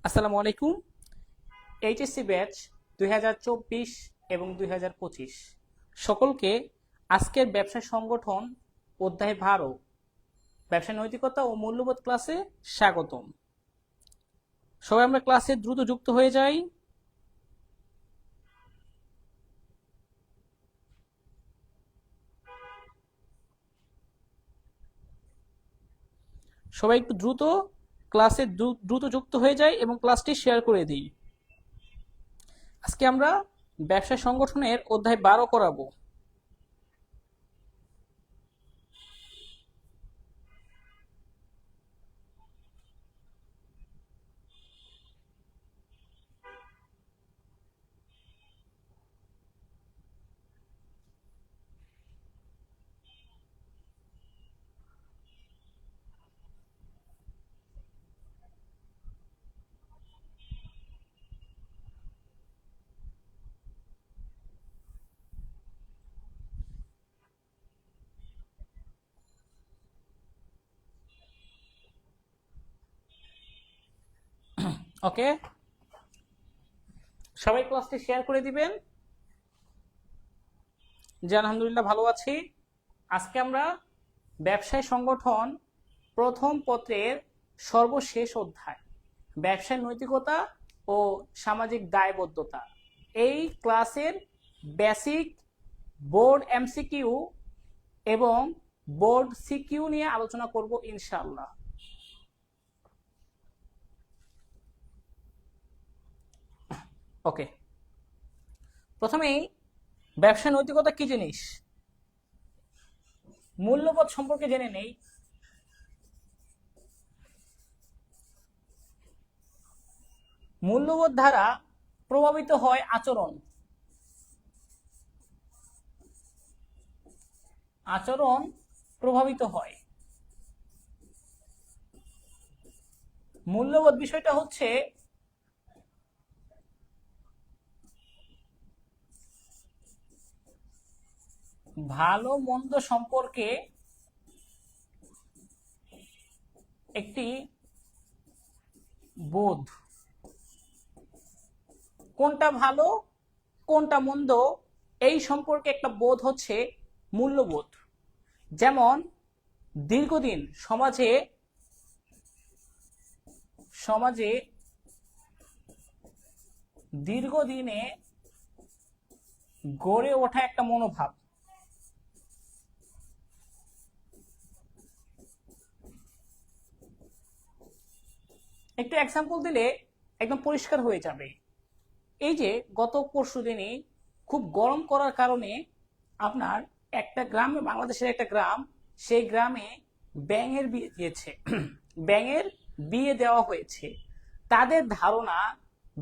আসসালামু আলাইকুম। HSC batch 2024 এবং 2025 সকলকে আজকের ব্যবসা সংগঠন অধ্যায় 12 ব্যবসা নৈতিকতা ও মূল্যবোধ ক্লাসে স্বাগতম। সবাই আমরা ক্লাসে দ্রুত যুক্ত হয়ে যাই। সবাই একটু দ্রুত ক্লাসে দ্রুত যুক্ত হয়ে যায় এবং ক্লাসটি শেয়ার করে দিই। আজকে আমরা ব্যবসা সংগঠনের অধ্যায় 12 করাবো। ওকে, সবাই ক্লাসটি শেয়ার করে দিবেন। জি আলহামদুলিল্লাহ ভালো আছি। আজকে আমরা ব্যবসায় সংগঠন প্রথম পত্রের সর্বশেষ অধ্যায় ব্যবসায় নৈতিকতা ও সামাজিক দায়বদ্ধতা এই ক্লাসের বেসিক বোর্ড এমসিকিউ এবং বোর্ড সিকিউ নিয়ে আলোচনা করব ইনশাআল্লাহ। ওকে, প্রথমেই ব্যবসা নৈতিকতা কি জিনিস, মূল্যবোধ সম্পর্কে জেনে নেই। মূল্যবোধ দ্বারা প্রভাবিত হয় আচরণ। আচরণ প্রভাবিত হয়। মূল্যবোধ বিষয়টা হচ্ছে ভালো মন্দ সম্পর্কে একটি বোধ, কোনটা ভালো কোনটা মন্দ এই সম্পর্কে একটা বোধ হচ্ছে মূল্যবোধ। যেমন দীর্ঘদিন সমাজে দীর্ঘদিনে গড়ে ওঠা একটা মনোভাব। একটু এক্সাম্পল দিলে একদম পরিষ্কার হয়ে যাবে। এই যে গত পরশুদিনই খুব গরম করার কারণে আপনার একটা গ্রামে, বাংলাদেশের একটা গ্রাম, সেই গ্রামে ব্যাঙের বিয়ে দিয়েছে ব্যাঙের বিয়ে দেওয়া হয়েছে। তাদের ধারণা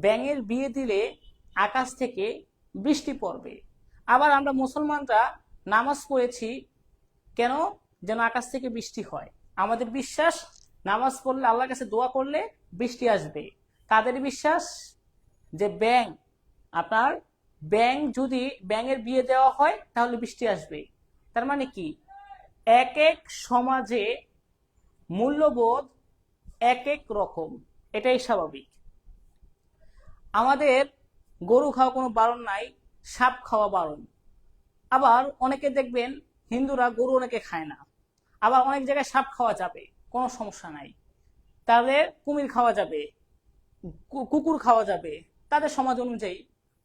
ব্যাঙের বিয়ে দিলে আকাশ থেকে বৃষ্টি পড়বে। আবার আমরা মুসলমানরা নামাজ পড়েছি কেন, যেন আকাশ থেকে বৃষ্টি হয়। আমাদের বিশ্বাস নামাজ পড়লে, আল্লাহর কাছে দোয়া করলে বৃষ্টি আসবে। তাদের বিশ্বাস যে যদি ব্যাঙের বিয়ে দেওয়া হয় তাহলে বৃষ্টি আসবে। তার মানে কি, এক এক সমাজে মূল্যবোধ এক এক রকম, এটাই স্বাভাবিক। আমাদের গরু খাওয়া কোনো বারণ নাই, সাপ খাওয়া বারণ। আবার অনেকে দেখবেন হিন্দুরা গরু অনেকে খায় না, আবার অনেক জায়গায় সাপ খাওয়া যাবে, কোনো সমস্যা নাই। তাদের কুমির খাওয়া যাবে, কুকুর খাওয়া যাবে তাদের সমাজ অনুযায়ী।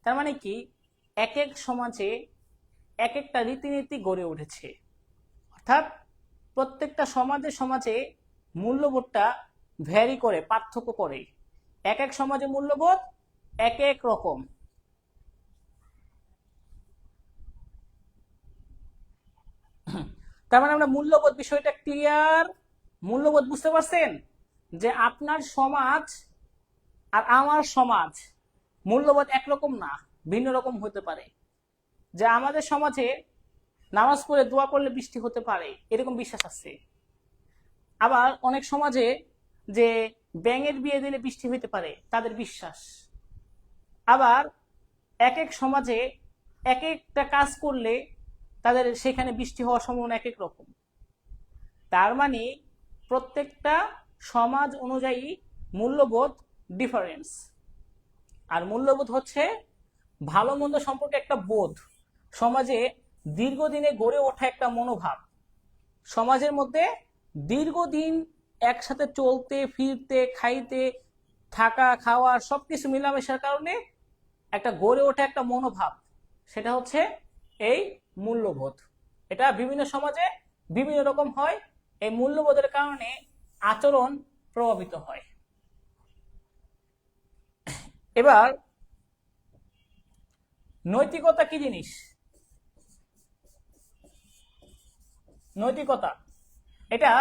তার মানে কি, এক এক সমাজে এক একটা রীতিনীতি গড়ে উঠেছে। অর্থাৎ প্রত্যেকটা সমাজে মূল্যবোধটা ভ্যারি করে, পার্থক্য করে। এক এক সমাজে মূল্যবোধ এক এক রকম। তার মানে আমরা মূল্যবোধ বিষয়টা ক্লিয়ার। মূল্যবোধ বুঝতে পারছেন যে আপনার সমাজ আর আমার সমাজ মূল্যবোধ একরকম না, ভিন্ন রকম হতে পারে। যে আমাদের সমাজে নামাজ পড়ে দোয়া করলে বৃষ্টি হতে পারে, এরকম বিশ্বাস আছে। আবার অনেক সমাজে যে ব্যাঙের বিয়ে দিলে বৃষ্টি হতে পারে, তাদের বিশ্বাস। আবার এক এক সমাজে এক একটা কাজ করলে তাদের সেখানে বৃষ্টি হওয়ার সম্ভাবনা এক এক রকম। তার মানে প্রত্যেকটা সমাজ অনুযায়ী মূল্যবোধ ডিফারেন্স। আর মূল্যবোধ হচ্ছে ভালো মন্দ সম্পর্কে একটা বোধ, সমাজে দীর্ঘদিনে গড়ে ওঠা একটা মনোভাব, সমাজের মধ্যে দীর্ঘদিন একসাথে চলতে ফিরতে খাইতে থাকা খাওয়া সবকিছু মিলামেশার কারণে একটা গড়ে ওঠা একটা মনোভাব, সেটা হচ্ছে এই মূল্যবোধ। এটা বিভিন্ন সমাজে বিভিন্ন রকম হয়। এই মূল্যবোধের কারণে আচরণ প্রভাবিত হয়। এবার নৈতিকতা কি জিনিস? নৈতিকতা এটা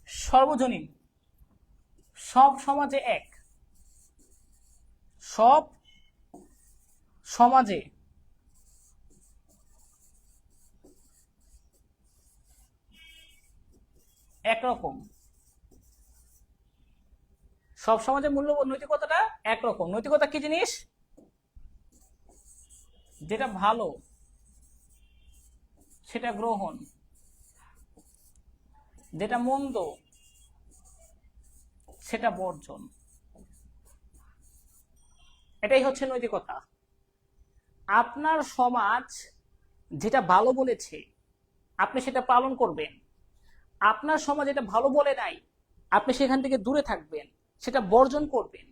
সর্বজনীন, সব সমাজে এক, সব সমাজে একরকম, সব সমাজে মূল্যবোধ নৈতিকতাটা একরকম। নৈতিকতা কি জিনিস? যেটা ভালো সেটা গ্রহণ, যেটা মন্দ সেটা বর্জন, এটাই হচ্ছে নৈতিকতা। আপনার সমাজ যেটা ভালো বলেছে আপনি সেটা পালন করবেন, আপনার সমাজ যেটা ভালো বলে নাই আপনি সেখান থেকে দূরে থাকবেন, সেটা বর্জন করবেন,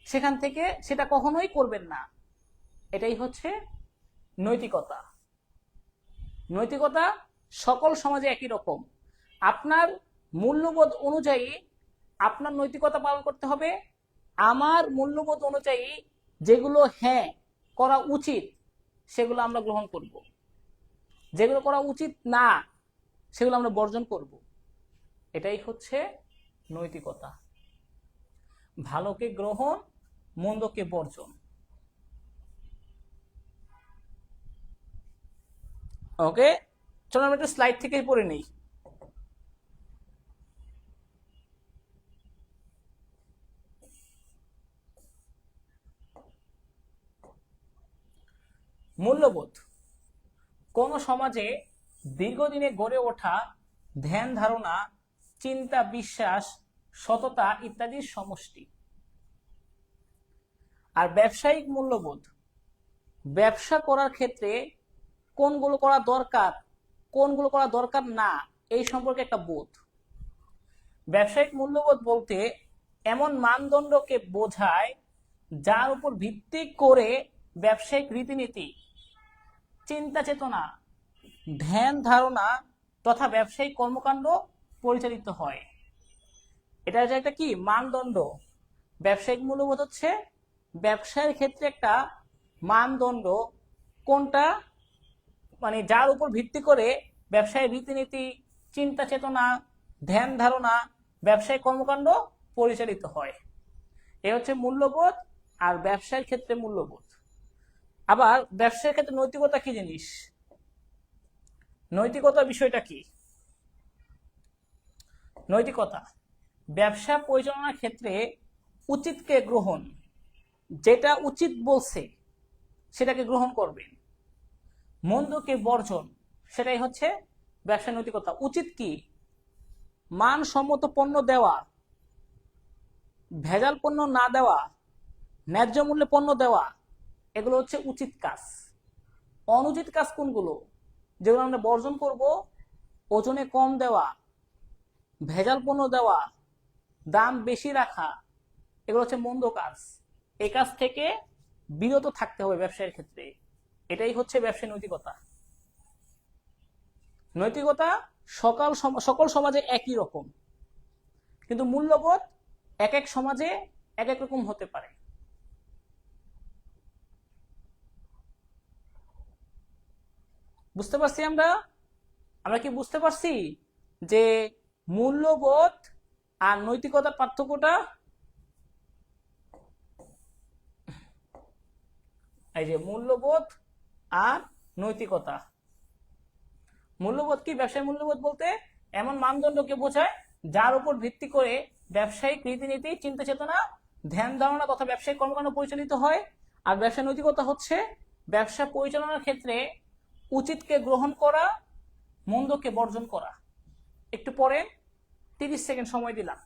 সেখান থেকে সেটা কখনোই করবেন না। এটাই হচ্ছে নৈতিকতা। নৈতিকতা সকল সমাজে একই রকম। আপনার মূল্যবোধ অনুযায়ী আপনার নৈতিকতা পালন করতে হবে। আমার মূল্যবোধ অনুযায়ী যেগুলো হ্যাঁ করা উচিত সেগুলো আমরা গ্রহণ করব, যেগুলো করা উচিত না সেগুলো আমরা বর্জন করব। এটাই হচ্ছে নৈতিকতা। ভালোকে গ্রহণ, মন্দকে বর্জন। ওকে, চলো আমরা একটা স্লাইড থেকে পড়ে নেই। মূল্যবোধ কোন সমাজে দীর্ঘদিনে গড়ে ওঠা ধ্যান ধারণা, চিন্তা, বিশ্বাস, সততা ইত্যাদির সমষ্টি। আর ব্যবসায়িক মূল্যবোধ ব্যবসা করার ক্ষেত্রে কোনগুলো করা দরকার, কোনগুলো করা দরকার না এই সম্পর্কে একটা বোধ। ব্যবসায়িক মূল্যবোধ বলতে এমন মানদণ্ডকে বোঝায় যার উপর ভিত্তি করে ব্যবসায়িক রীতিনীতি, চিন্তা চেতনা, ধ্যান ধারণা তথা ব্যবসায়িক কর্মকাণ্ড পরিচালিত হয়। এটা যে একটা কি মানদণ্ড। ব্যবসায়িক মূল্যবোধ হচ্ছে ব্যবসায়ের ক্ষেত্রে একটা মানদণ্ড, কোনটা মানে যার উপর ভিত্তি করে ব্যবসায়ের রীতিনীতি, চিন্তা চেতনা, ধ্যান ধারণা, ব্যবসায়িক কর্মকাণ্ড পরিচালিত হয়। এ হচ্ছে মূল্যবোধ আর ব্যবসায়ের ক্ষেত্রে মূল্যবোধ। আবার ব্যবসায়ের ক্ষেত্রে নৈতিকতা কি জিনিস? নৈতিকতা বিষয়টা কি? নৈতিকতা ব্যবসা পরিচালনার ক্ষেত্রে উচিতকে গ্রহণ, যেটা উচিত বলছে সেটাকে গ্রহণ করবেন, মন্দকে বর্জন, সেটাই হচ্ছে ব্যবসা নৈতিকতা। উচিত কি? মানসম্মত পণ্য দেওয়া, ভেজাল পণ্য না দেওয়া, ন্যায্য মূল্যে পণ্য দেওয়া, এগুলো হচ্ছে উচিত কাজ। অনুচিত কাজ কোনগুলো? যেগুলো আমরা বর্জন করব, ওজনে কম দেওয়া, ভেজাল পণ্য দেওয়া, দাম বেশি রাখা, এগুলো হচ্ছে মন্দ কাজ। এই কাজ থেকে বিরত থাকতে হবে ব্যবসায়ের ক্ষেত্রে। এটাই হচ্ছে ব্যবসায় নৈতিকতা। নৈতিকতা সকল সমাজে একই রকম, কিন্তু মূল্যবোধ এক এক সমাজে এক এক রকম হতে পারে। বুঝতে পারছি আমরা? আমরা কি বুঝতে পারছি যে মূল্যবোধ আর নৈতিকতার পার্থক্যটা? এই যে মূল্যবোধ আর নৈতিকতা। মূল্যবোধ কি? ব্যবসায়িক মূল্যবোধ বলতে এমন মানদণ্ডকে বোঝায় যার উপর ভিত্তি করে ব্যবসায়িক রীতিনীতি, চিন্তা চেতনা, ধ্যান ধারণা তথা ব্যবসায়িক কর্মকাণ্ড পরিচালিত হয়। আর ব্যবসায় নৈতিকতা হচ্ছে ব্যবসা পরিচালনার ক্ষেত্রে উচিতকে গ্রহণ করা, মন্দকে বর্জন করা। একটু পরে 30 সেকেন্ড সময় দিলাম।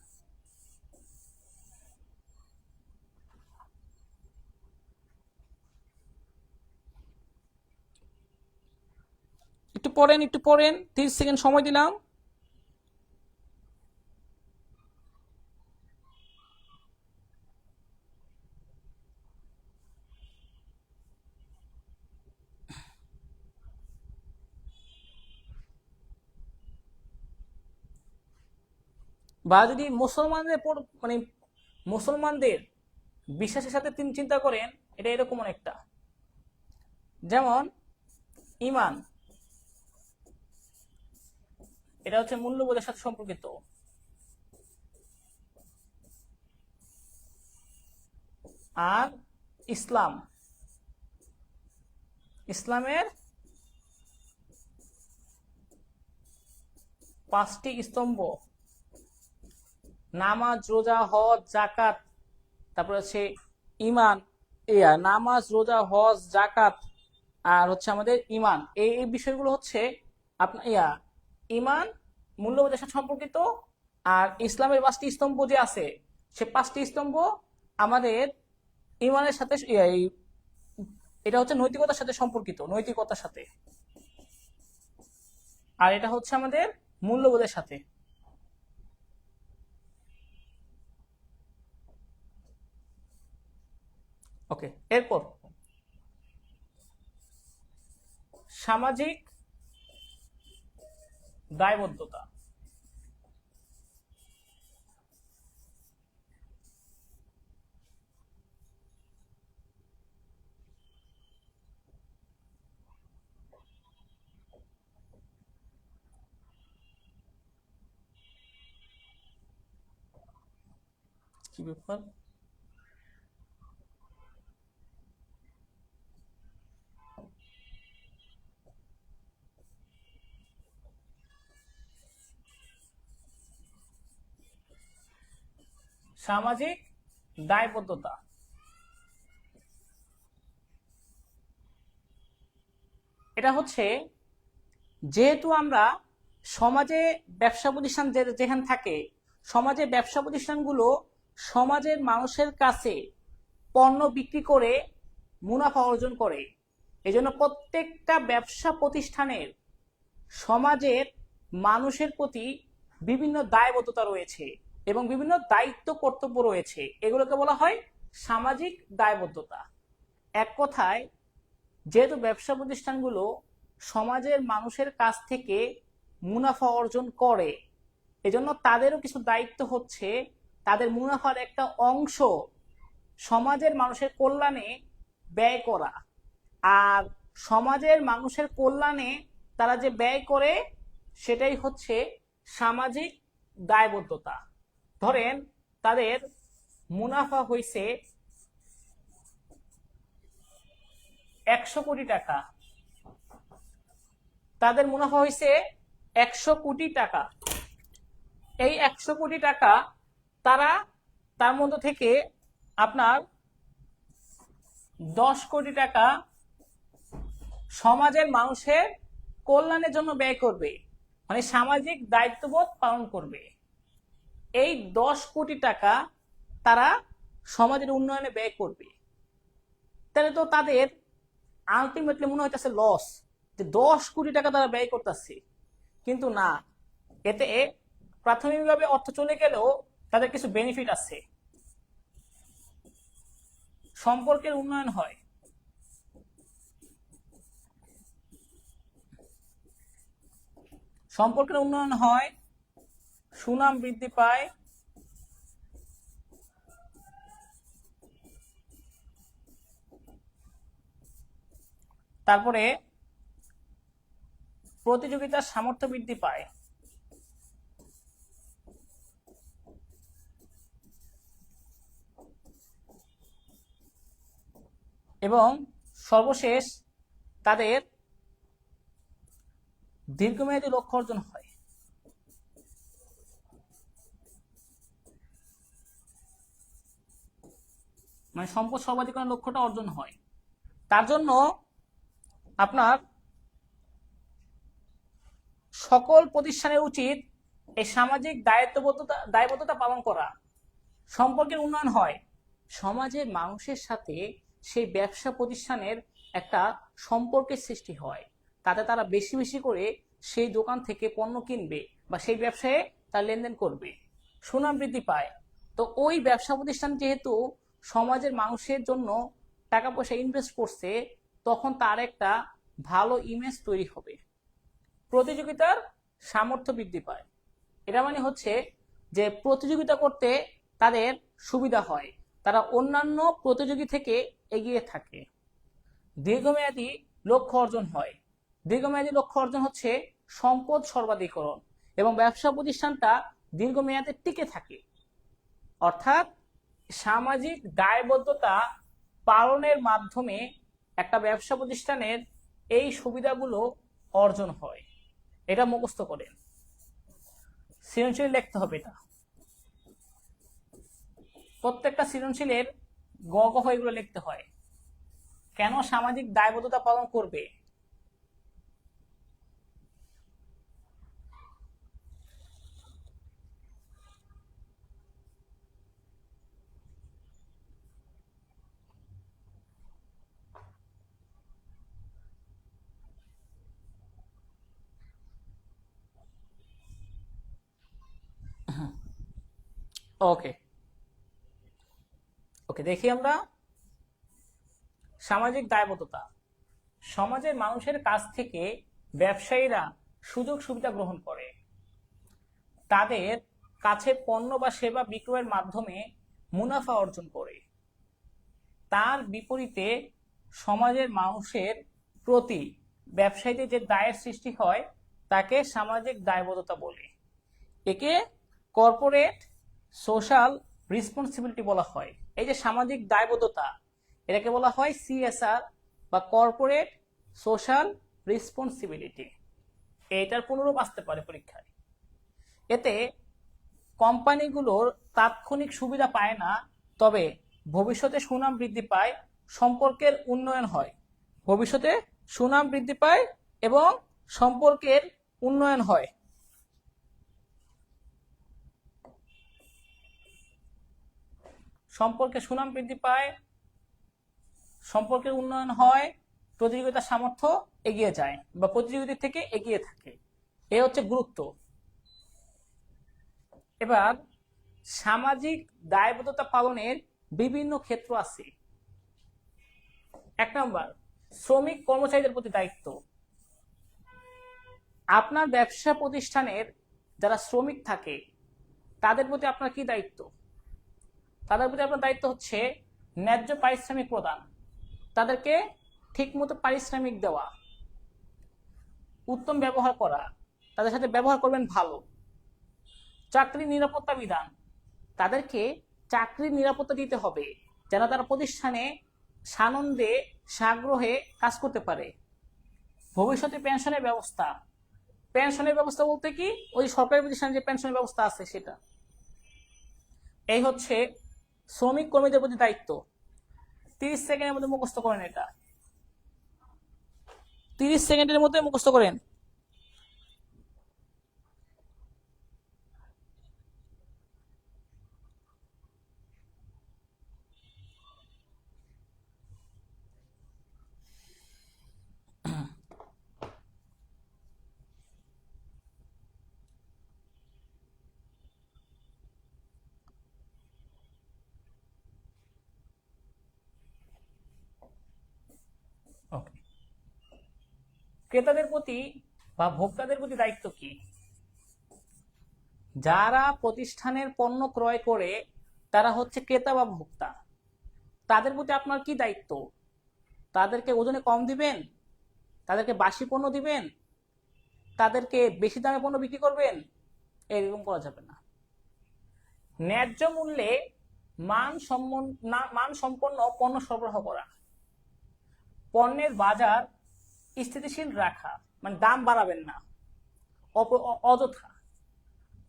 একটু পড়েন 30 সেকেন্ড সময় দিলাম। বা যদি মুসলমানদের বিশ্বাসের সাথে তিনি চিন্তা করেন, এটা এরকম অনেকটা, যেমন ইমান, এটা হচ্ছে মূল্যবোধের সাথে সম্পর্কিত। আর ইসলামের 5টি স্তম্ভ, নামাজ, রোজা, হজ, জাকাত, তারপরে হচ্ছে ইমান, নামাজ, রোজা, হজ, জাকাত, আর হচ্ছে আমাদের ইমান, এই বিষয়গুলো হচ্ছে আপনার ইমান মূল্যবোধের সাথে সম্পর্কিত। আর ইসলামের 5টি স্তম্ভ যে আছে, সে 5টি স্তম্ভ আমাদের ইমানের সাথে, এটা হচ্ছে নৈতিকতার সাথে সম্পর্কিত, নৈতিকতার সাথে। আর এটা হচ্ছে আমাদের মূল্যবোধের সাথে। ওকে, এরপর সামাজিক দায়বদ্ধতা। কি ব্যাপার? সামাজিক দায়বদ্ধতা, এটা হচ্ছে যেহেতু আমরা সমাজে ব্যবসা প্রতিষ্ঠান যেখানে থাকে, সমাজে ব্যবসা প্রতিষ্ঠানগুলো সমাজের মানুষের কাছে পণ্য বিক্রি করে মুনাফা অর্জন করে। এজন্য প্রত্যেকটা ব্যবসা প্রতিষ্ঠানের সমাজের মানুষের প্রতি বিভিন্ন দায়বদ্ধতা রয়েছে এবং বিভিন্ন দায়িত্ব কর্তব্য রয়েছে, এগুলোকে বলা হয় সামাজিক দায়বদ্ধতা। এক কথায়, যেহেতু ব্যবসা প্রতিষ্ঠানগুলো সমাজের মানুষের কাছ থেকে মুনাফা অর্জন করে, এজন্য তাদেরও কিছু দায়িত্ব হচ্ছে তাদের মুনাফার একটা অংশ সমাজের মানুষের কল্যাণে ব্যয় করা। আর সমাজের মানুষের কল্যাণে তারা যে ব্যয় করে, সেটাই হচ্ছে সামাজিক দায়বদ্ধতা। ধরেন তাদের মুনাফা হইছে 100 কোটি টাকা, তাদের মুনাফা হইছে 100 কোটি টাকা। এই 100 কোটি টাকা তারা তার মধ্যে থেকে আপনার 10 কোটি টাকা সমাজের মানুষের কল্যাণের জন্য ব্যয় করবে, মানে সামাজিক দায়িত্ববোধ পালন করবে। এই 10 কোটি টাকা তারা সমাজের উন্নয়নে ব্যয় করবে। তাহলে তো তাদের আলটিমেটলি মনে হইতেছে লস, যে 10 কোটি টাকা তারা ব্যয় করতেছে, কিন্তু না, এতে প্রাথমিকভাবে অর্থ চলে গেলেও তাদের কিছু বেনিফিট আছে, সম্পর্কের উন্নয়ন হয়। সম্পর্কের উন্নয়ন হয়, সুনাম বৃদ্ধি পায়, তারপরে প্রতিযোগিতার সামর্থ্য বৃদ্ধি পায়, এবং সর্বশেষ তাদের দীর্ঘমেয়াদী লক্ষ্য অর্জন হয়। মানে সম্পদ সর্বাধিকারের লক্ষ্যটা অর্জন হয়। তার জন্য আপনার সকল প্রতিষ্ঠানের উচিত এই সামাজিক দায়বদ্ধতা পালন করা। সম্পর্কের উন্নয়ন হয়, সমাজের মানুষের সাথে সেই ব্যবসা প্রতিষ্ঠানের একটা সম্পর্কের সৃষ্টি হয়, তাতে তারা বেশি বেশি করে সেই দোকান থেকে পণ্য কিনবে বা সেই ব্যবসায়ে তার লেনদেন করবে, সুনাম বৃদ্ধি পায়। তো ওই ব্যবসা প্রতিষ্ঠান যেহেতু সমাজের মানুষের জন্য টাকা পয়সা ইনভেস্ট করছে, তখন তার একটা ভালো ইমেজ তৈরি হবে, প্রতিযোগিতার সামর্থ্য বৃদ্ধি পায়। এটা মানে হচ্ছে যে প্রতিযোগিতা করতে তাদের সুবিধা হয়, তারা অন্যান্য প্রতিযোগী থেকে এগিয়ে থাকে। দীর্ঘমেয়াদী লক্ষ্য অর্জন হয়। দীর্ঘমেয়াদী লক্ষ্য অর্জন হচ্ছে সম্পদ সর্বাধিকরণ এবং ব্যবসা প্রতিষ্ঠানটা দীর্ঘমেয়াদে টিকে থাকে। অর্থাৎ সামাজিক দায়বদ্ধতা পালনের মাধ্যমে একটা ব্যবসা প্রতিষ্ঠানের এই সুবিধাগুলো অর্জন হয়। এটা মুখস্থ করেন, সৃজনশীল লিখতে হবে। এটা প্রত্যেকটা সৃজনশীলের গ গ এগুলো লিখতে হয়। কেন সামাজিক দায়বদ্ধতা পালন করবে? ওকে ওকে, দেখি আমরা। সামাজিক দায়বদ্ধতা, সমাজের মানুষের কাছ থেকে ব্যবসায়ীরা সুযোগ সুবিধা গ্রহণ করে, তাদের কাছে পণ্য বা সেবা বিক্রয়ের মাধ্যমে মুনাফা অর্জন করে। তার বিপরীতে সমাজের মানুষের প্রতি ব্যবসায়ীদের যে দায়ের সৃষ্টি হয় তাকে সামাজিক দায়বদ্ধতা বলে। একে কর্পোরেট সোশ্যাল রেসপন্সিবিলিটি বলা হয়। এই যে সামাজিক দায়বদ্ধতা, এটাকে বলা হয় সিএসআর বা কর্পোরেট সোশ্যাল রেসপন্সিবিলিটি। এটার পুনরূপ আসতে পারে পরীক্ষায়। এতে কোম্পানিগুলোর তাৎক্ষণিক সুবিধা পায় না, তবে ভবিষ্যতে সুনাম বৃদ্ধি পায়, সম্পর্কের উন্নয়ন হয়। ভবিষ্যতে সুনাম বৃদ্ধি পায় এবং সম্পর্কের উন্নয়ন হয়। সম্পর্কে সুনাম বৃদ্ধি পায়, সম্পর্কের উন্নয়ন হয়, প্রতিযোগিতার সামর্থ্য এগিয়ে যায় বা প্রতিযোগিতা থেকে এগিয়ে থাকে। এ হচ্ছে গুরুত্ব। এবার সামাজিক দায়বদ্ধতা পালনের বিভিন্ন ক্ষেত্র আছে। 1 নম্বর, শ্রমিক কর্মচারীদের প্রতি দায়িত্ব। আপনার ব্যবসা প্রতিষ্ঠানের যারা শ্রমিক থাকে তাদের প্রতি আপনার কি দায়িত্ব? তাদের প্রতি আপনার দায়িত্ব হচ্ছে ন্যায্য পারিশ্রমিক প্রদান, তাদেরকে ঠিকমতো পারিশ্রমিক দেওয়া, উত্তম ব্যবহার করা, তাদের সাথে ব্যবহার করবেন ভালো। চাকরির নিরাপত্তা বিধান, তাদেরকে চাকরির নিরাপত্তা দিতে হবে যেন তারা প্রতিষ্ঠানে সানন্দে সাগ্রহে কাজ করতে পারে। ভবিষ্যতে পেনশনের ব্যবস্থা, পেনশনের ব্যবস্থা বলতে কি ওই সরকারি প্রতিষ্ঠানে যে পেনশনের ব্যবস্থা আছে সেটা। এই হচ্ছে শ্রমিক কর্মীদের প্রতি দায়িত্ব। 30 সেকেন্ডের মধ্যে মুখস্থ করেন, এটা 30 সেকেন্ডের মধ্যে মুখস্থ করেন। ওকে, ক্রেতাদের প্রতি বা ভোক্তাদের প্রতি দায়িত্ব কি? যারা প্রতিষ্ঠানের পণ্য ক্রয় করে তারা হচ্ছে ক্রেতা বা ভোক্তা, তাদের প্রতি আপনার কি দায়িত্ব? তাদেরকে ওজনে কম দিবেন, তাদেরকে বাসি পণ্য দিবেন, তাদেরকে বেশি দামে পণ্য বিক্রি করবেন? এরকম করা যাবে না। ন্যায্য মূল্যে মানসম্পন্ন পণ্য সরবরাহ করা, পণ্যের বাজার স্থিতিশীল রাখা, মানে দাম বাড়াবেন না অযথা।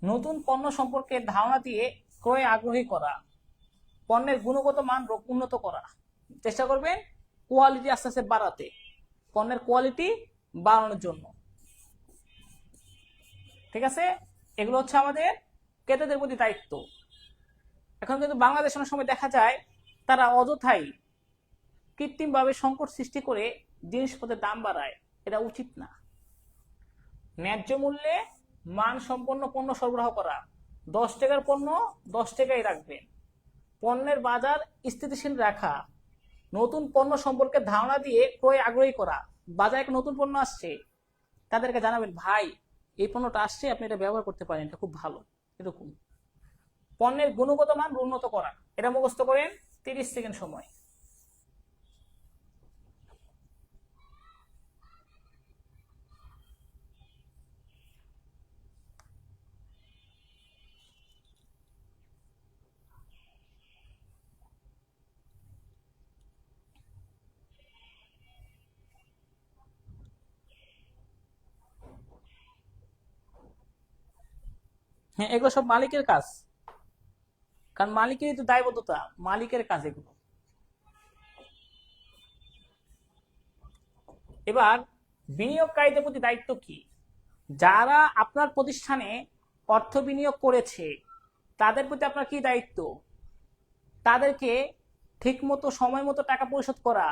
নতুন পণ্য সম্পর্কে ধারণা দিয়ে ক্রয়ে আগ্রহী করা, পণ্যের গুণগত মান উন্নত করা, চেষ্টা করবেন কোয়ালিটি আস্তে আস্তে বাড়াতে, পণ্যের কোয়ালিটি বাড়ানোর জন্য। ঠিক আছে, এগুলো হচ্ছে আমাদের ক্রেতাদের প্রতি দায়িত্ব। এখন কিন্তু বাংলাদেশে অনেক সময় দেখা যায় তারা অযথাই কৃত্রিমভাবে সংকট সৃষ্টি করে জিনিসপত্রের দাম বাড়ায়, এটা উচিত না। ন্যায্য মূল্যে মানসম্পন্ন পণ্য সরবরাহ করা, 10 টাকার পণ্য 10 টাকায় রাখবেন, পণ্যের বাজার স্থিতিশীল রাখা, নতুন পণ্য সম্পর্কে ধারণা দিয়ে ক্রয় আগ্রহী করা। বাজারে একটা নতুন পণ্য আসছে, তাদেরকে জানাবেন ভাই এই পণ্যটা আসছে, আপনি এটা ব্যবহার করতে পারেন, এটা খুব ভালো। এরকম পণ্যের গুণগত মান উন্নত করা, এটা মুখস্থ করেন 30 সেকেন্ড সময়। হ্যাঁ, এগুলো সব মালিকের কাজ, কারণ মালিকেরই তো দায়বদ্ধতা, মালিকের কাজ এগুলো। এবার বিনিয়োগকারীদের প্রতি দায়িত্ব কি? যারা আপনার প্রতিষ্ঠানে অর্থ বিনিয়োগ করেছে তাদের প্রতি আপনার কি দায়িত্ব? তাদেরকে ঠিক মতো সময় মতো টাকা পরিশোধ করা,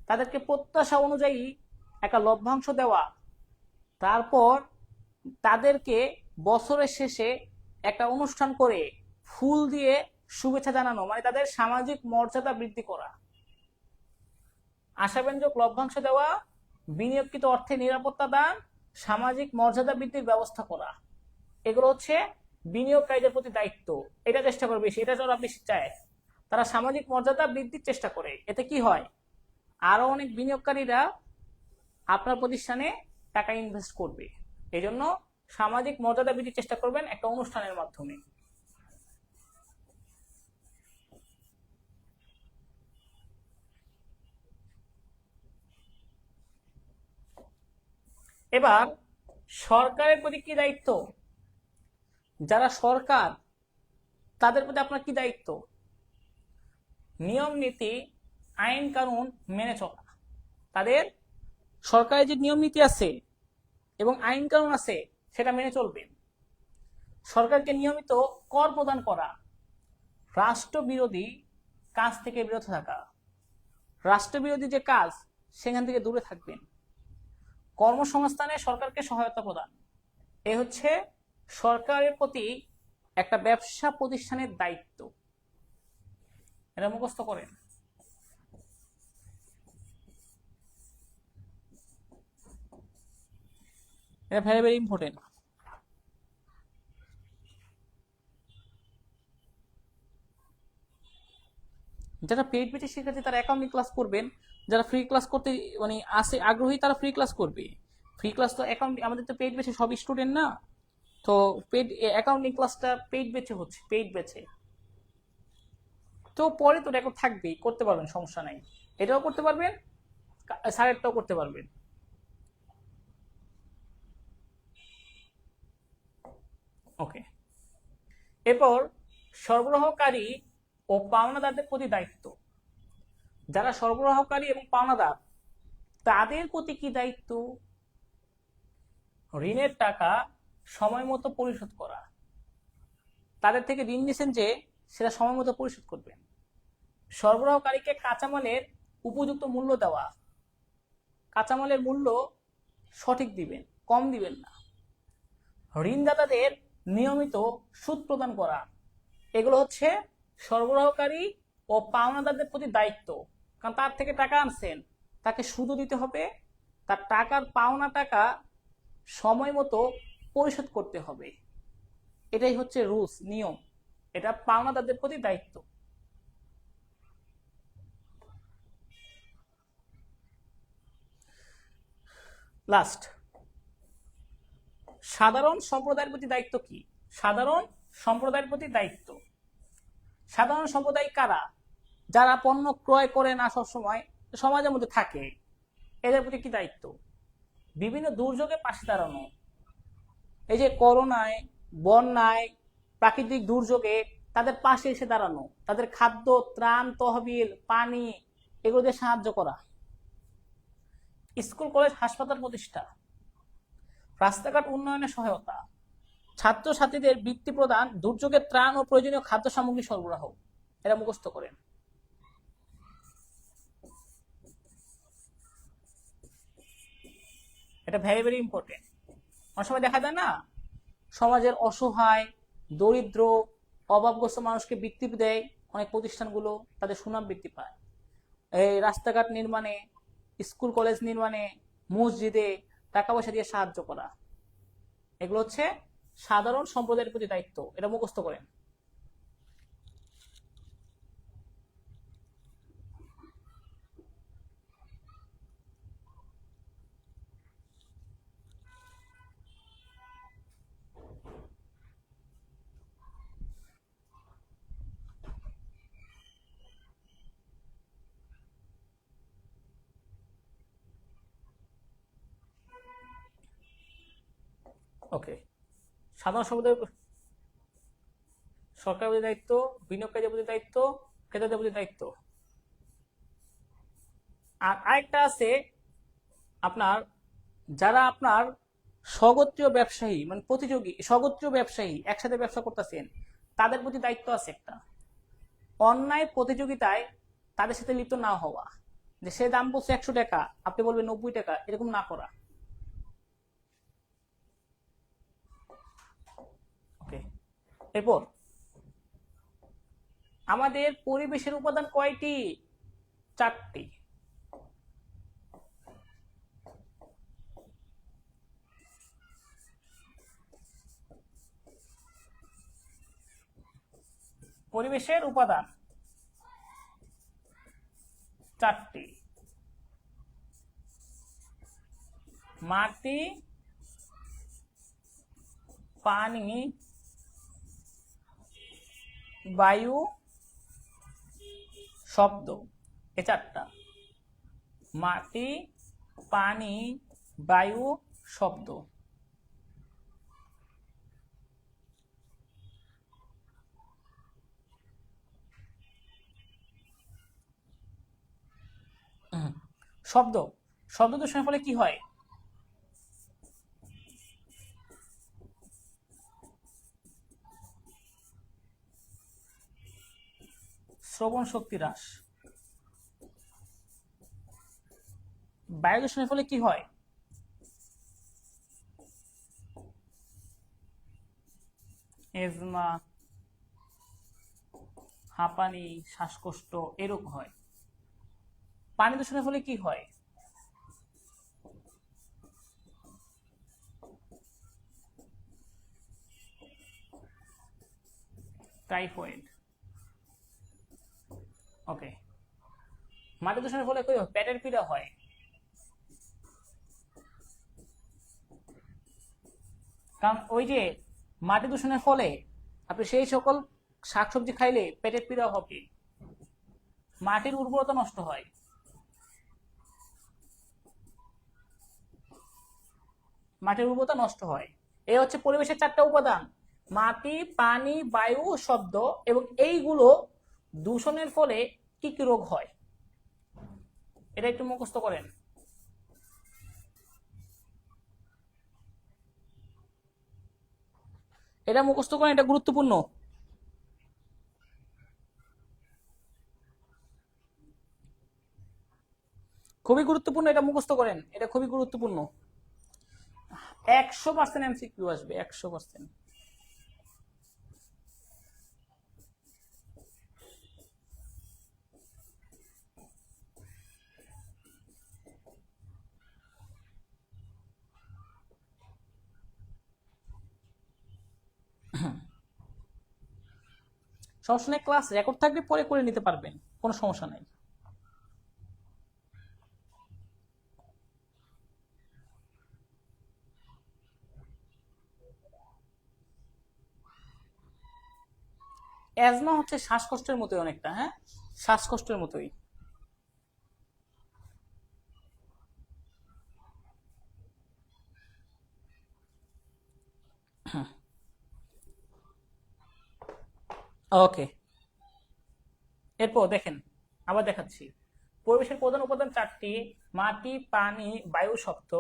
তাদেরকে প্রত্যাশা অনুযায়ী একটা লভ্যাংশ দেওয়া, তারপর তাদেরকে বছরের শেষে একটা অনুষ্ঠান করে ফুল দিয়ে শুভেচ্ছা জানানো, মানে তাদের সামাজিক মর্যাদা বৃদ্ধি করা, আশাব্যঞ্জক লভ্যাংশ দেওয়া, বিনিয়োগকৃত অর্থে নিরাপত্তা দান, সামাজিক মর্যাদা বৃদ্ধির ব্যবস্থা করা। এগুলো হচ্ছে বিনিয়োগকারীদের প্রতি দায়িত্ব। এটা চেষ্টা করে বেশি, এটা যারা বেশি চায়, তারা সামাজিক মর্যাদা বৃদ্ধির চেষ্টা করে। এতে কি হয়, আরো অনেক বিনিয়োগকারীরা আপনার প্রতিষ্ঠানে টাকা ইনভেস্ট করবে। এই জন্য সামাজিক মর্যাদা বৃদ্ধির চেষ্টা করবেন একটা অনুষ্ঠানের মাধ্যমে। এবার সরকারের প্রতি কি দায়িত্ব? যারা সরকার, তাদের প্রতি আপনার কি দায়িত্ব? নিয়ম নীতি আইন কানুন মেনে চলা। তাদের সরকারের যে নিয়ম নীতি আছে এবং আইন কানুন আছে সেটা মেনে চলবেন। সরকারকে নিয়মিত কর প্রদান করা, রাষ্ট্রবিরোধী কাজ থেকে বিরত থাকা, রাষ্ট্রবিরোধী যে কাজ সেখান থেকে দূরে থাকবেন। কর্মসংস্থানে সরকারকে সহায়তা প্রদান, এ হচ্ছে সরকারের প্রতি একটা ব্যবসা প্রতিষ্ঠানের দায়িত্ব। এটা মুখস্থ করেন। এটা ভেরি ভেরি ইম্পর্টেন্ট। যারা পেইড ব্যাচের শিক্ষার্থী তারা অ্যাকাউন্টিং ক্লাস করবেন, যারা ফ্রি ক্লাস করতে মানে আছে আগ্রহী তারা ফ্রি ক্লাস করবে। ফ্রি ক্লাস তো অ্যাকাউন্টিং, আমাদের তো পেইড ব্যাচে সব স্টুডেন্ট না, তো পেইড অ্যাকাউন্টিং ক্লাসটা পেইড ব্যাচে হচ্ছে, পেইড ব্যাচে। তো পরে তো রেকর্ড থাকবেই, করতে পারবেন, সমস্যা নাই। এটাও করতে পারবেন, স্যারেরটাও করতে পারবেন। ওকে, এরপর সরবরাহকারী ও পাওনাদারদের প্রতি দায়িত্ব। যারা সরবরাহকারী এবং পাওনাদার তাদের প্রতি কি দায়িত্ব? ঋণের টাকা সময় মতো পরিশোধ করা, তাদের থেকে ঋণ নিয়েছেন যে সেটা সময় মতো পরিশোধ করবেন। সরবরাহকারীকে কাঁচামালের উপযুক্ত মূল্য দেওয়া, কাঁচামালের মূল্য সঠিক দিবেন, কম দিবেন না। ঋণদাতাদের নিয়মিত সুদ প্রদান করা, এগুলো হচ্ছে সরবরাহকারী ও পাওনাদারদের প্রতি দায়িত্ব। কারণ তার থেকে টাকা আনছেন, তাকে সুদও দিতে হবে, তার টাকার পাওনা টাকা সময় মতো পরিশোধ করতে হবে। এটাই হচ্ছে রুলস, নিয়ম। এটা পাওনাদারদের প্রতি দায়িত্ব। লাস্ট, সাধারণ সম্প্রদায়ের প্রতি দায়িত্ব কি? সাধারণ সম্প্রদায়ের প্রতি দায়িত্ব, সাধারণ সম্প্রদায় কারা? যারা পণ্য ক্রয় করে না সবসময়, সমাজের মধ্যে থাকে, এদের প্রতি কি দায়িত্ব? বিভিন্ন দুর্যোগে পাশে দাঁড়ানো, এই যে করোনায়, বন্যায়, প্রাকৃতিক দুর্যোগে তাদের পাশে এসে দাঁড়ানো, তাদের খাদ্য, ত্রাণ তহবিল, পানি এগুলো দিয়ে সাহায্য করা। স্কুল কলেজ হাসপাতাল প্রতিষ্ঠা, রাস্তাঘাট উন্নয়নে সহায়তা, ছাত্রছাত্রীদের বৃত্তি প্রদান, দুর্যোগের ত্রাণ ও প্রয়োজনীয় খাদ্য সামগ্রী সরবরাহ। এরা মুখস্থ করেন। এটা ভেরি ভেরি ইম্পর্টেন্ট। অনেক সময় দেখা যায় না, সমাজের অসহায়, দরিদ্র, অভাবগ্রস্ত মানুষকে বৃত্তি দেয় অনেক প্রতিষ্ঠানগুলো, তাদের সুনাম বৃদ্ধি পায়। এই রাস্তাঘাট নির্মাণে, স্কুল কলেজ নির্মাণে, মসজিদে টাকা পয়সা দিয়ে সাহায্য করা, এগুলো হচ্ছে সাধারণ সম্প্রদায়ের প্রতি দায়িত্ব। এটা মুখস্থ করেন। ওকে, সাধারণ সম্প্রদায়ের সরকারের প্রতি দায়িত্ব, বিনিয়োগকারীদের প্রতি দায়িত্ব, ক্রেতাদের প্রতি দায়িত্ব। আর আরেকটা আছে আপনার, যারা আপনার স্বগোত্রীয় ব্যবসায়ী, মানে প্রতিযোগী স্বগোত্রীয় ব্যবসায়ী একসাথে ব্যবসা করতেছেন, তাদের প্রতি দায়িত্ব আছে একটা, অন্যায় প্রতিযোগিতায় তাদের সাথে লিপ্ত না হওয়া। যে সে দাম বলছে 100 টাকা, আপনি বলবেন 90 টাকা, এরকম না করা। ওকে, এরপর আমাদের পরিবেশের উপাদান কয়টি? 4টি। পরিবেশের উপাদান 4টি: মাটি, পানি, বায়ু, শব্দ। এই 4টা: মাটি, পানি, বায়ু, শব্দ। শব্দ, শব্দ দূষণের ফলে কি হয়? শ্রবণ শক্তি হ্রাস। বায়ু দূষণের ফলে কি হয়? এজমা, হাঁপানি, শ্বাসকষ্ট এরকম হয়। পানি দূষণের ফলে কি হয়? টাইফয়েড। ওকে, মাটি দূষণের ফলে কি হয়? পেটের পীড়া হয়। কারণ ওই যে মাটি দূষণের ফলে আপনি সেই সকল শাকসবজি খাইলে পেটের পীড়া হবে, মাটির উর্বরতা নষ্ট হয়। মাটির উর্বরতা নষ্ট হয়। এই হচ্ছে পরিবেশের 4টা উপাদান: মাটি, পানি, বায়ু, শব্দ। এবং এইগুলো দূষণের ফলে কি কি রোগ হয়, এটা একটু মুখস্থ করেন। এটা মুখস্থ করেন, এটা গুরুত্বপূর্ণ। খুবই গুরুত্বপূর্ণ, এটা মুখস্থ করেন, এটা খুবই গুরুত্বপূর্ণ। 100% এমসিকিউ আসবে, 100%। সবসময় ক্লাস রেকর্ড থাকবে, পরে করে নিতে পারবেন, কোনো সমস্যা নাই। অ্যাজমা হচ্ছে শ্বাসকষ্টের মতোই অনেকটা, হ্যাঁ, শ্বাসকষ্টের মতোই। ওকে, এরপর দেখেন, আবার দেখাচ্ছি। পরিবেশের প্রধান উপাদান 4টি: মাটি, পানি, বায়ু, শব্দ।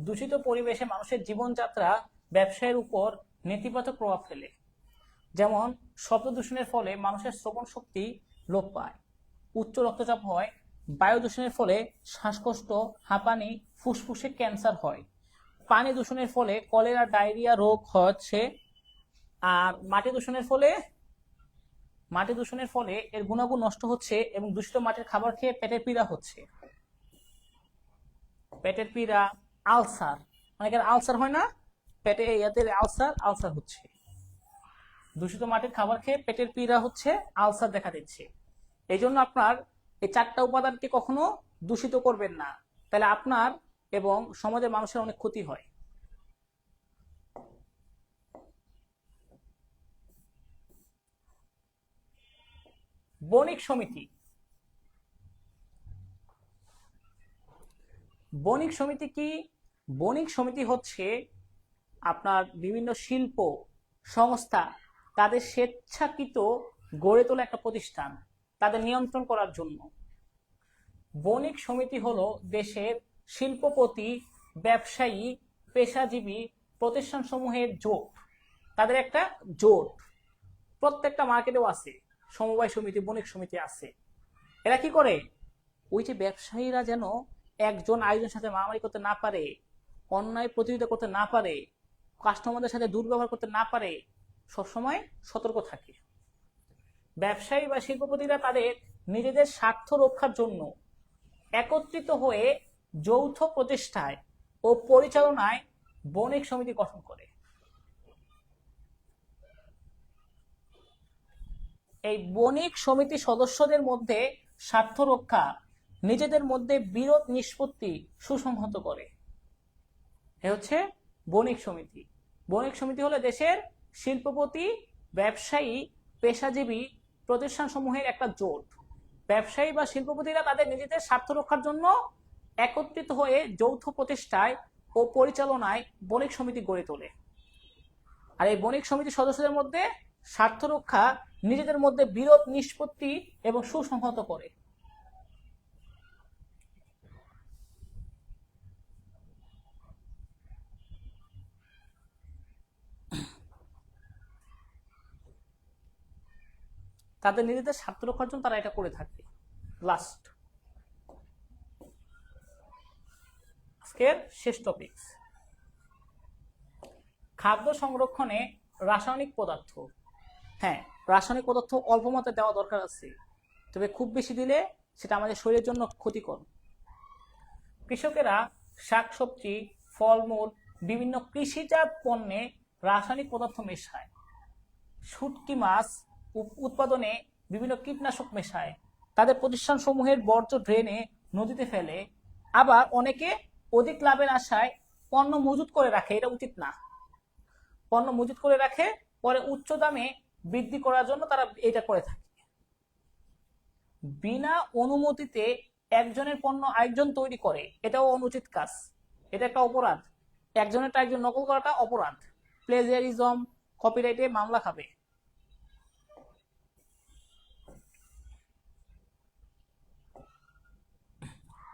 দূষিত পরিবেশে মানুষের জীবনযাত্রা, ব্যবসায়ের উপর নেতিবাচক প্রভাব ফেলে। যেমন শব্দ দূষণের ফলে মানুষের শ্রবণ শক্তি লোপ পায়, উচ্চ রক্তচাপ হয়। বায়ু দূষণের ফলে শ্বাসকষ্ট, হাঁপানি, ফুসফুসে ক্যান্সার হয়। পানি দূষণের ফলে কলেরা ডায়রিয়া রোগ হচ্ছে, আর মাটি দূষণের ফলে এর গুণাগুণ নষ্ট হচ্ছে এবং দূষিত মাটির খাবার খেয়ে পেটের পীড়া হচ্ছে। পেটের পীড়া, আলসার, অনেকের আলসার হয় না, পেটে ইয়াতে আলসার হচ্ছে। দূষিত মাটির খাবার খেয়ে পেটের পীড়া হচ্ছে, আলসার দেখা দিচ্ছে। এই জন্য আপনার এই 4টা উপাদানকে কখনো দূষিত করবেন না, তাহলে আপনার এবং সমাজের মানুষের অনেক ক্ষতি হয়। বণিক সমিতি। বণিক সমিতি কি? বণিক সমিতি হচ্ছে আপনার বিভিন্ন শিল্প সংস্থা তাদের স্বেচ্ছাকৃত গড়ে তোলা একটা প্রতিষ্ঠান, তাদের নিয়ন্ত্রণ করার জন্য। বণিক সমিতি হলো দেশের শিল্পপতি, ব্যবসায়ী, পেশাজীবী প্রতিষ্ঠান সমূহের জোট, তাদের একটা জোট। প্রত্যেকটা মার্কেটেও আছে সমবায় সমিতি, বণিক সমিতি আছে। এরা কি করে? ওই যে ব্যবসায়ীরা যেন একজন আরেকজনের সাথে মারামারি করতে না পারে, অন্যায় প্রতিযোগিতা করতে না পারে, কাস্টমারদের সাথে দুর্ব্যবহার করতে না পারে, সবসময় সতর্ক থাকে। ব্যবসায়ী বা শিল্পপতিরা তাদের নিজেদের স্বার্থ রক্ষার জন্য একত্রিত হয়ে যৌথ প্রচেষ্টায় ও পরিচালনায় বণিক সমিতি গঠন করে। এই বণিক সমিতি সদস্যদের মধ্যে স্বার্থ রক্ষা, নিজেদের মধ্যে বিরোধ নিষ্পত্তি সুসংহত করে। এ হচ্ছে বণিক সমিতি। বণিক সমিতি হলো দেশের শিল্পপতি, ব্যবসায়ী, পেশাজীবী প্রতিষ্ঠান সমূহের একটা জোট। ব্যবসায়ী বা শিল্পপতিরা তাদের নিজেদের স্বার্থ রক্ষার জন্য একত্রিত হয়ে যৌথ প্রচেষ্টায় ও পরিচালনায় বণিক সমিতি গড়ে তোলে। আর এই বণিক সমিতির সদস্যদের মধ্যে স্বার্থ রক্ষা, নিজেদের মধ্যে বিরোধ নিষ্পত্তি এবং সুসংহত করে। তাদের নিজেদের স্বার্থ রক্ষার জন্য তারা এটা করে থাকে। লাস্ট, আজকের শেষ টপিক, খাদ্য সংরক্ষণে রাসায়নিক পদার্থ। হ্যাঁ, রাসায়নিক পদার্থ অল্প মাত্রায় দেওয়া দরকার আছে, তবে খুব বেশি দিলে সেটা আমাদের শরীরের জন্য ক্ষতিকর। কৃষকেরা শাকসবজি, ফলমূল, বিভিন্ন কৃষিজাত পণ্যে রাসায়নিক পদার্থ মেশায়। শুটকি মাছ উৎপাদনে বিভিন্ন কীটনাশক মেশায়। তাদের প্রতিষ্ঠানসমূহের বর্জ্য ড্রেনে, নদীতে ফেলে। আবার অনেকে অধিক লাভের আশায় পণ্য মজুত করে রাখে, এটা উচিত না। পণ্য মজুত করে রাখে, পরে উচ্চ দামে বৃদ্ধি করার জন্য তারা এটা করে থাকে। বিনা অনুমতিতে একজনের পণ্য আরেকজন তৈরি করে, এটাও অনুচিত কাজ, এটা একটা অপরাধ। একজনের একজন নকল করাটা অপরাধ, প্লেজিয়ারিজম, কপিরাইটে মামলা খাবে।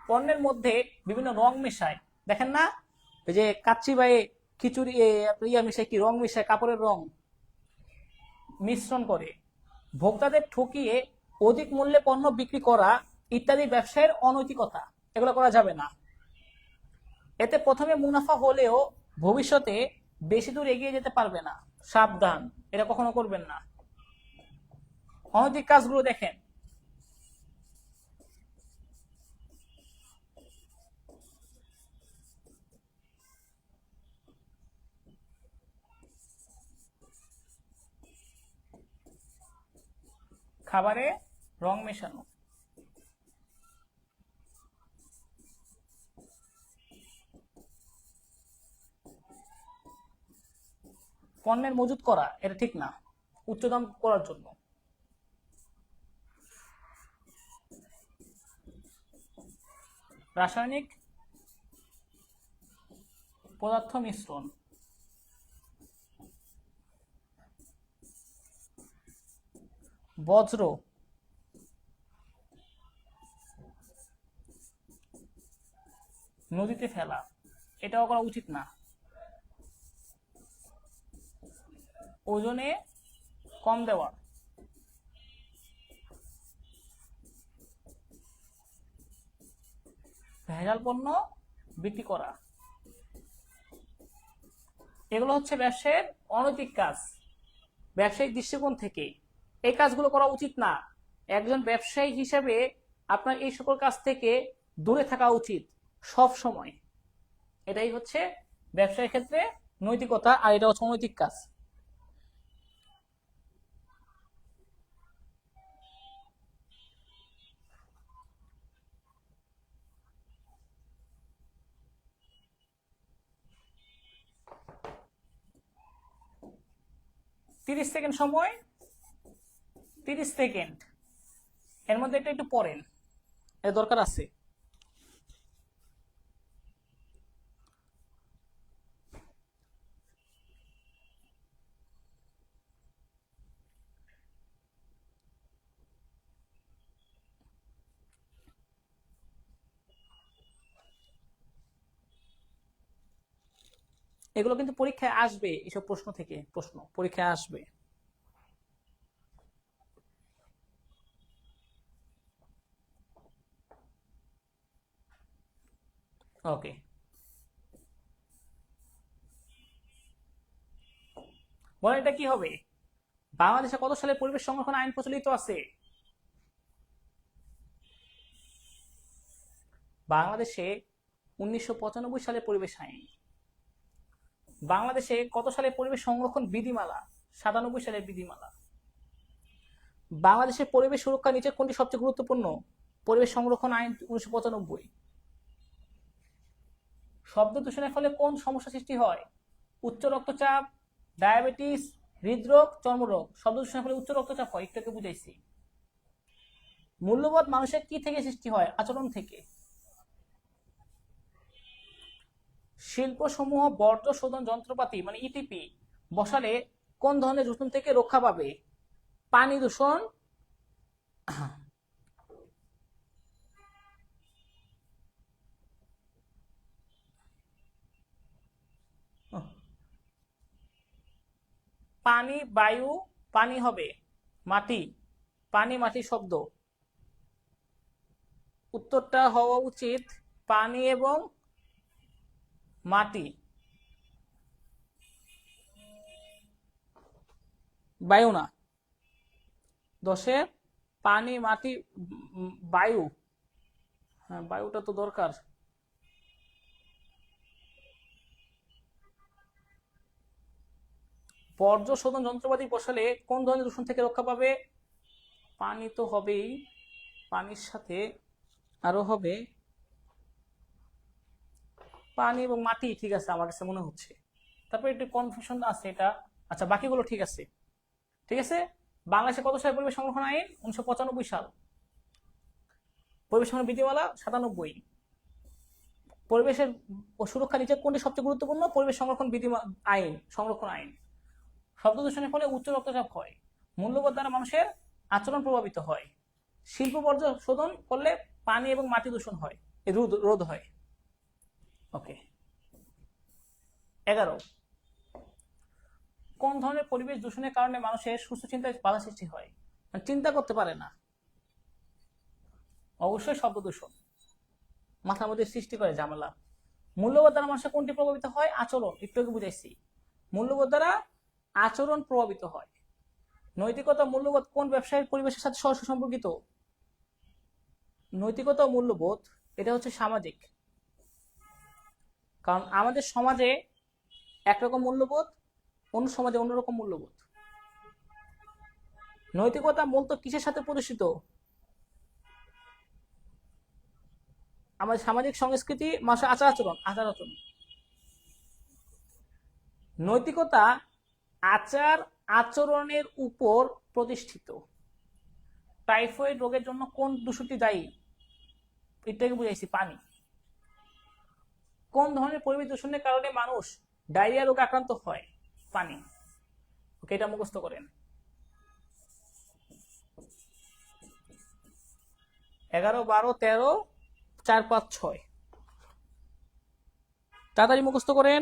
পণ্যের মধ্যে বিভিন্ন রং মেশায়, দেখেন না এই যে কাচ্চি বায়ে খিচুড়ি ইয়া মিশায়, কি রং মিশায়, কাপড়ের রং মিশ্রণ করে। ভোক্তাদের ঠকিয়ে অধিক মূল্যে পণ্য বিক্রি করা ইত্যাদি ব্যবসায়ের অনৈতিকতা, এগুলো করা যাবে না। এতে প্রথমে মুনাফা হলেও ভবিষ্যতে বেশি দূর এগিয়ে যেতে পারবে না, সাবধান, এটা কখনো করবেন না। অনৈতিক কাজগুলো দেখেন, খাবারে রং মেশানো, পণ্যের মজুত করা, এটা ঠিক না, উচ্চ দাম করার জন্য। রাসায়নিক পদার্থ মিশ্রণ, বজ্র, নদীতে ফেলা, এটাও করা উচিত না। ওজনে কম দেওয়া, ভেজাল পণ্য বিক্রি করা, এগুলো হচ্ছে ব্যবসায়ের অনৈতিক কাজ, ব্যবসায়িক দৃষ্টিকোণ থেকে এই কাজগুলো করা উচিত না। একজন ব্যবসায়ী হিসেবে আপনার এই সকল কাজ থেকে দূরে থাকা উচিত সব সময়। এটাই হচ্ছে ব্যবসায়ের ক্ষেত্রে নৈতিকতা, আর এটা হচ্ছে অনৈতিক কাজ। 30 সেকেন্ড সময়, 30 সেকেন্ড, এর মধ্যে এটা একটু পড়েন, এর দরকার আছে। এগুলো কিন্তু পরীক্ষায় আসবে, এসব প্রশ্ন থেকে প্রশ্ন পরীক্ষায় আসবে। ওকে, বলেন এটা কি হবে? বাংলাদেশে কত সালে পরিবেশ সংরক্ষণ আইন প্রচলিত আছে? বাংলাদেশে 1995 সালে পরিবেশ আইন। বাংলাদেশে কত সালে পরিবেশ সংরক্ষণ বিধিমালা? 97 সালের বিধিমালা। বাংলাদেশের পরিবেশ সুরক্ষা নিচের কোনটি সবচেয়ে গুরুত্বপূর্ণ? পরিবেশ সংরক্ষণ আইন 1995। শব্দ দূষণের ফলে কোন সমস্যা সৃষ্টি হয়? উচ্চ রক্তচাপ, ডায়াবেটিস, হৃদরোগ, চর্মরোগ। শব্দ দূষণের ফলে উচ্চ রক্তচাপ হয়, একটু বুঝাইছি। মূল্যবোধ মানুষের কি থেকে সৃষ্টি হয়? আচরণ থেকে। শিল্পসমূহ বর্জ্য শোধন যন্ত্রপাতি মানে ইটিপি বসালে কোন ধরনের দূষণ থেকে রক্ষা পাবে? পানি দূষণ, পানি, বায়ু, পানি হবে মাটি, পানি মাটি শব্দ। উত্তরটা হওয়া উচিত পানি এবং মাটি, বায়ু না। 10-এ পানি, মাটি, বায়ু। হ্যাঁ, বায়ুটা তো দরকার। বর্জ্য শোধন যন্ত্রপাতি বসালে কোন ধরনের দূষণ থেকে রক্ষা পাবে? পানি তো হবেই, পানির সাথে আরো হবে পানি এবং মাটি। ঠিক আছে, আমার কাছে মনে হচ্ছে। তারপরে একটু কনফিউশন আছে এটা। আচ্ছা, বাকিগুলো ঠিক আছে। ঠিক আছে। বাংলাদেশে কত সালে পরিবেশ সংরক্ষণ আইন? 1995 সাল। পরিবেশ সংরক্ষণ বিধিমালা 97। পরিবেশের সুরক্ষা নিচে কোনটি সবচেয়ে গুরুত্বপূর্ণ? পরিবেশ সংরক্ষণ বিধি আইন, সংরক্ষণ আইন। শব্দ দূষণের ফলে উচ্চ রক্তচাপ হয়। মূল্যবোধ দ্বারা মানুষের আচরণ প্রভাবিত হয়। শিল্প বর্জ্য শোধন করলে পানি এবং মাটি দূষণ হয়, রোধ হয়। ওকে। 11, কোন ধরনের পরিবেশ দূষণের কারণে মানুষের সুস্থ চিন্তায় বাধা সৃষ্টি হয়? মানে চিন্তা করতে পারে না। অবশ্যই শব্দ দূষণ, মাথার মধ্যে সৃষ্টি করে ঝামেলা। মূল্যবোধ দ্বারা মানুষের কোনটি প্রভাবিত হয়? আচরণ, একটু আগে বুঝাইছি। মূল্যবোধ দ্বারা আচরণ প্রভাবিত হয়। নৈতিকতা মূল্যবোধ কোন ব্যবসায়ের পরিবেশের সাথে সরাসরি সম্পর্কিত? নৈতিকতা ও মূল্যবোধ এটা হচ্ছে সামাজিক। কারণ আমাদের সমাজে একরকম মূল্যবোধ, অন্য সমাজে অন্যরকম মূল্যবোধ। নৈতিকতা মূলত কিসের সাথে প্রতিষ্ঠিত? আমাদের সামাজিক সংস্কৃতি, মানুষের আচার আচরণ। নৈতিকতা আচার আচরণের উপর প্রতিষ্ঠিত। টাইফয়েড রোগের জন্য কোন দূষণটি দায়ী? এটাকে বুঝাইছি, পানি। কোন ধরনের পরিবেশ দূষণের কারণে মানুষ ডায়রিয়া রোগে আক্রান্ত হয়? পানি। ওকে, এটা মুখস্থ করেন। 11, 12, 13, 4, 5, 6 তাড়াতাড়ি মুখস্থ করেন।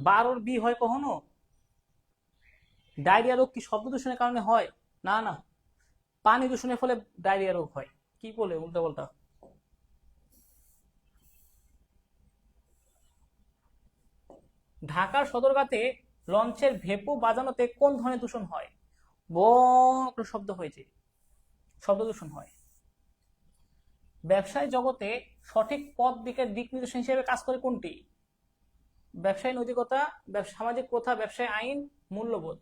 12 বি হয় কখনো? ডায়রিয়া রোগ কি শব্দ দূষণের কারণে হয়? না না, পানি দূষণের ফলে ডায়রিয়া রোগ হয়। কি বলে উল্টা পাল্টা। ঢাকার সদরঘাটে লঞ্চের ভেপু বাজানোতে কোন ধরনের দূষণ হয়? বড় শব্দ হয়েছে, শব্দ দূষণ হয়। ব্যবসায় জগতে সঠিক পথ দিক নির্দেশন হিসেবে কাজ করে কোনটি? ব্যবসায় নৈতিকতা, সামাজিক প্রথা, ব্যবসায় আইন, মূল্যবোধ।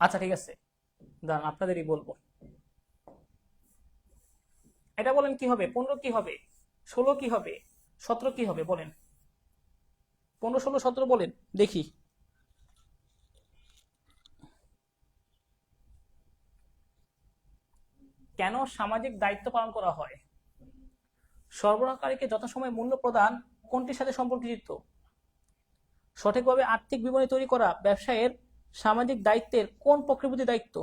আচ্ছা ঠিক আছে, দাঁড়ান আপনাদেরই বলবো। এটা বলেন কি হবে? 15 কি হবে? 16 কি হবে? 17 কি হবে বলেন? 15, 16, 17 বলেন দেখি। কেন সামাজিক দায়িত্ব পালন করা হয়? সরবরাহকারীকে যথাসময়ে মূল্য প্রদান কোনটির সাথে সম্পর্কিত? সঠিকভাবে আর্থিক বিবরণী তৈরি করা ব্যবসায়ের সামাজিক দায়িত্বের কোন প্রক্রিয়ার প্রতি দায়িত্ব?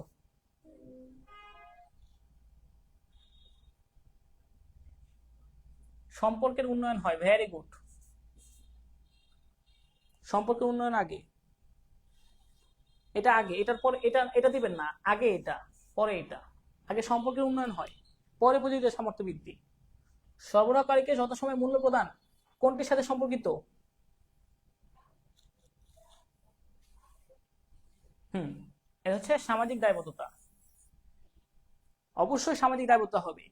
সম্পর্কের উন্নয়ন হয়। Very good. সম্পর্কের উন্নয়ন আগে, এটা আগে, এটার পরে এটা, এটা দিবেন না, আগে এটা পরে এটা। আগে সম্পর্কের উন্নয়ন হয়, পরে প্রযুক্তির সামর্থ্য বৃদ্ধি। সরবরাহকারীকে যথাসময়ে মূল্য প্রদান কোনটির সাথে সম্পর্কিত? হুম, এটা হচ্ছে সামাজিক দায়বদ্ধতা। অবশ্যই সামাজিক দায়বদ্ধতা হবে,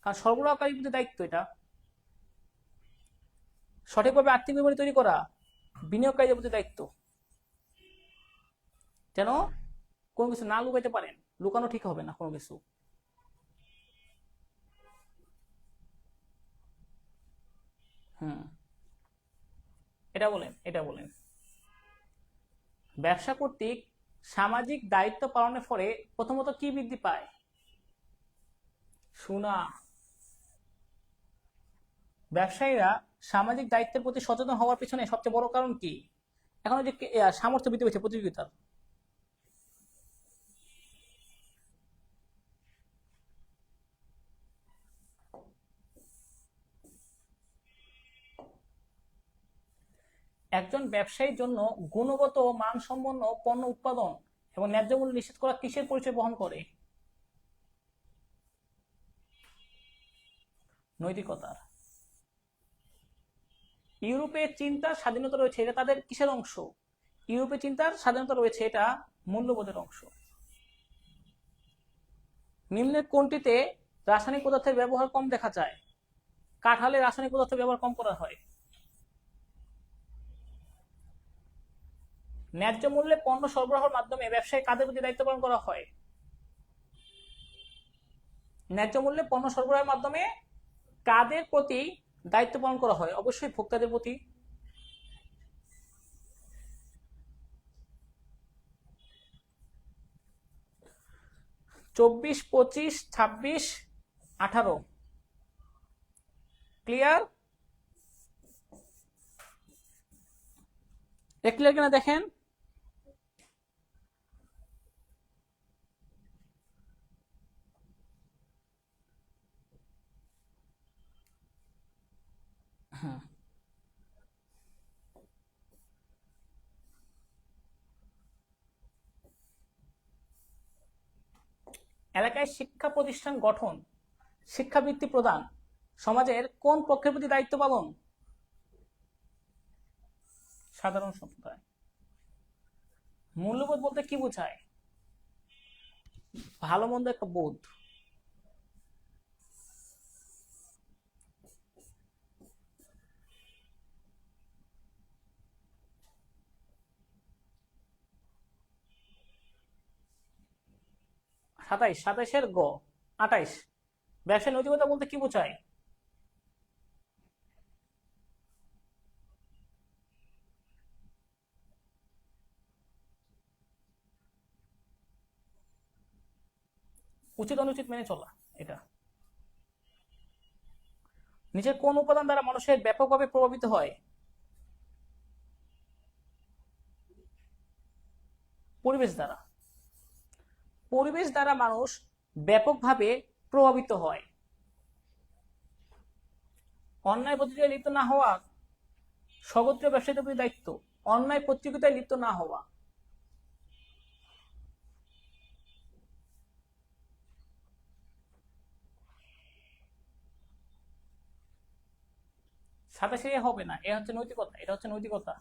কারণ সরবরাহকারীর প্রতি দায়িত্ব এটা। সঠিকভাবে আর্থিক বিবরণী তৈরি করা বিনিয়োগকারীদের প্রতি দায়িত্ব, যেন কোনো কিছু না লুকাইতে পারেন। লুকানো ঠিক হবে না কোনো কিছু। হুম, এটা বলেন, এটা বলেন। ব্যবসা কর্তৃক সামাজিক দায়িত্ব পালনের ফলে প্রথমত কি বৃদ্ধি পায়? শোনা। ব্যবসায়ীরা সামাজিক দায়িত্বের প্রতি সচেতন হওয়ার পিছনে সবচেয়ে বড় কারণ কি? এখন যে সামর্থ্য বৃদ্ধি পেয়েছে প্রতিযোগিতার। একজন ব্যবসায়ীর জন্য গুণগত ও মানসম্পন্ন পণ্য উৎপাদন এবং ন্যায্য মূল্য নিশ্চিত করা কিসের পরিচয় বহন করে? নৈতিকতার। ইউরোপে চিন্তার স্বাধীনতা রয়েছে, এটা তাদের কিসের অংশ? ইউরোপে চিন্তার স্বাধীনতা রয়েছে, এটা মূল্যবোধের অংশ। নিম্নের কোনটিতে রাসায়নিক পদার্থের ব্যবহার কম দেখা যায়? কাঁঠালে রাসায়নিক পদার্থের ব্যবহার কম করা হয়। ন্যায্য মূল্যে পণ্য সরবরাহের মাধ্যমে ব্যবসায়ী কাদের প্রতি দায়িত্ব পালন করা হয়? ন্যায্য মূল্যে পণ্য সরবরাহের মাধ্যমে কাদের প্রতি দায়িত্ব পালন করা হয়? অবশ্যই ভোক্তাদের প্রতি। 24, 25, 26, 18 ক্লিয়ার? ক্লিয়ার কিনা দেখেন। এলাকায় শিক্ষা প্রতিষ্ঠান গঠন, শিক্ষাবৃত্তি প্রদান সমাজের কোন পক্ষের প্রতি দায়িত্ব পালন? সাধারণ সম্প্রদায়। মূল্যবোধ বলতে কি বোঝায়? ভালো মন্দ একটা বোধ। সাতাইশ, 27-এর গ। 28, ব্যবসায় নৈতিকতা বলতে কি বোঝায়? উচিত অনুচিত মেনে চলা, এটা। নিজের কোন উপাদান দ্বারা মানুষের ব্যাপকভাবে প্রভাবিত হয়? পরিবেশ দ্বারা। পরিবেশ দ্বারা মানুষ ব্যাপকভাবে প্রভাবিত হয়। অন্যায় প্রতিযোগিতায় লিপ্ত না হওয়া স্বগোত্রীয় ব্যবসায়ীদের প্রতি দায়িত্ব। অন্যায় প্রতিযোগিতায় লিপ্ত না হওয়া। সাথে সাথে হবে না, এ হচ্ছে নৈতিকতা, এটা হচ্ছে নৈতিকতা।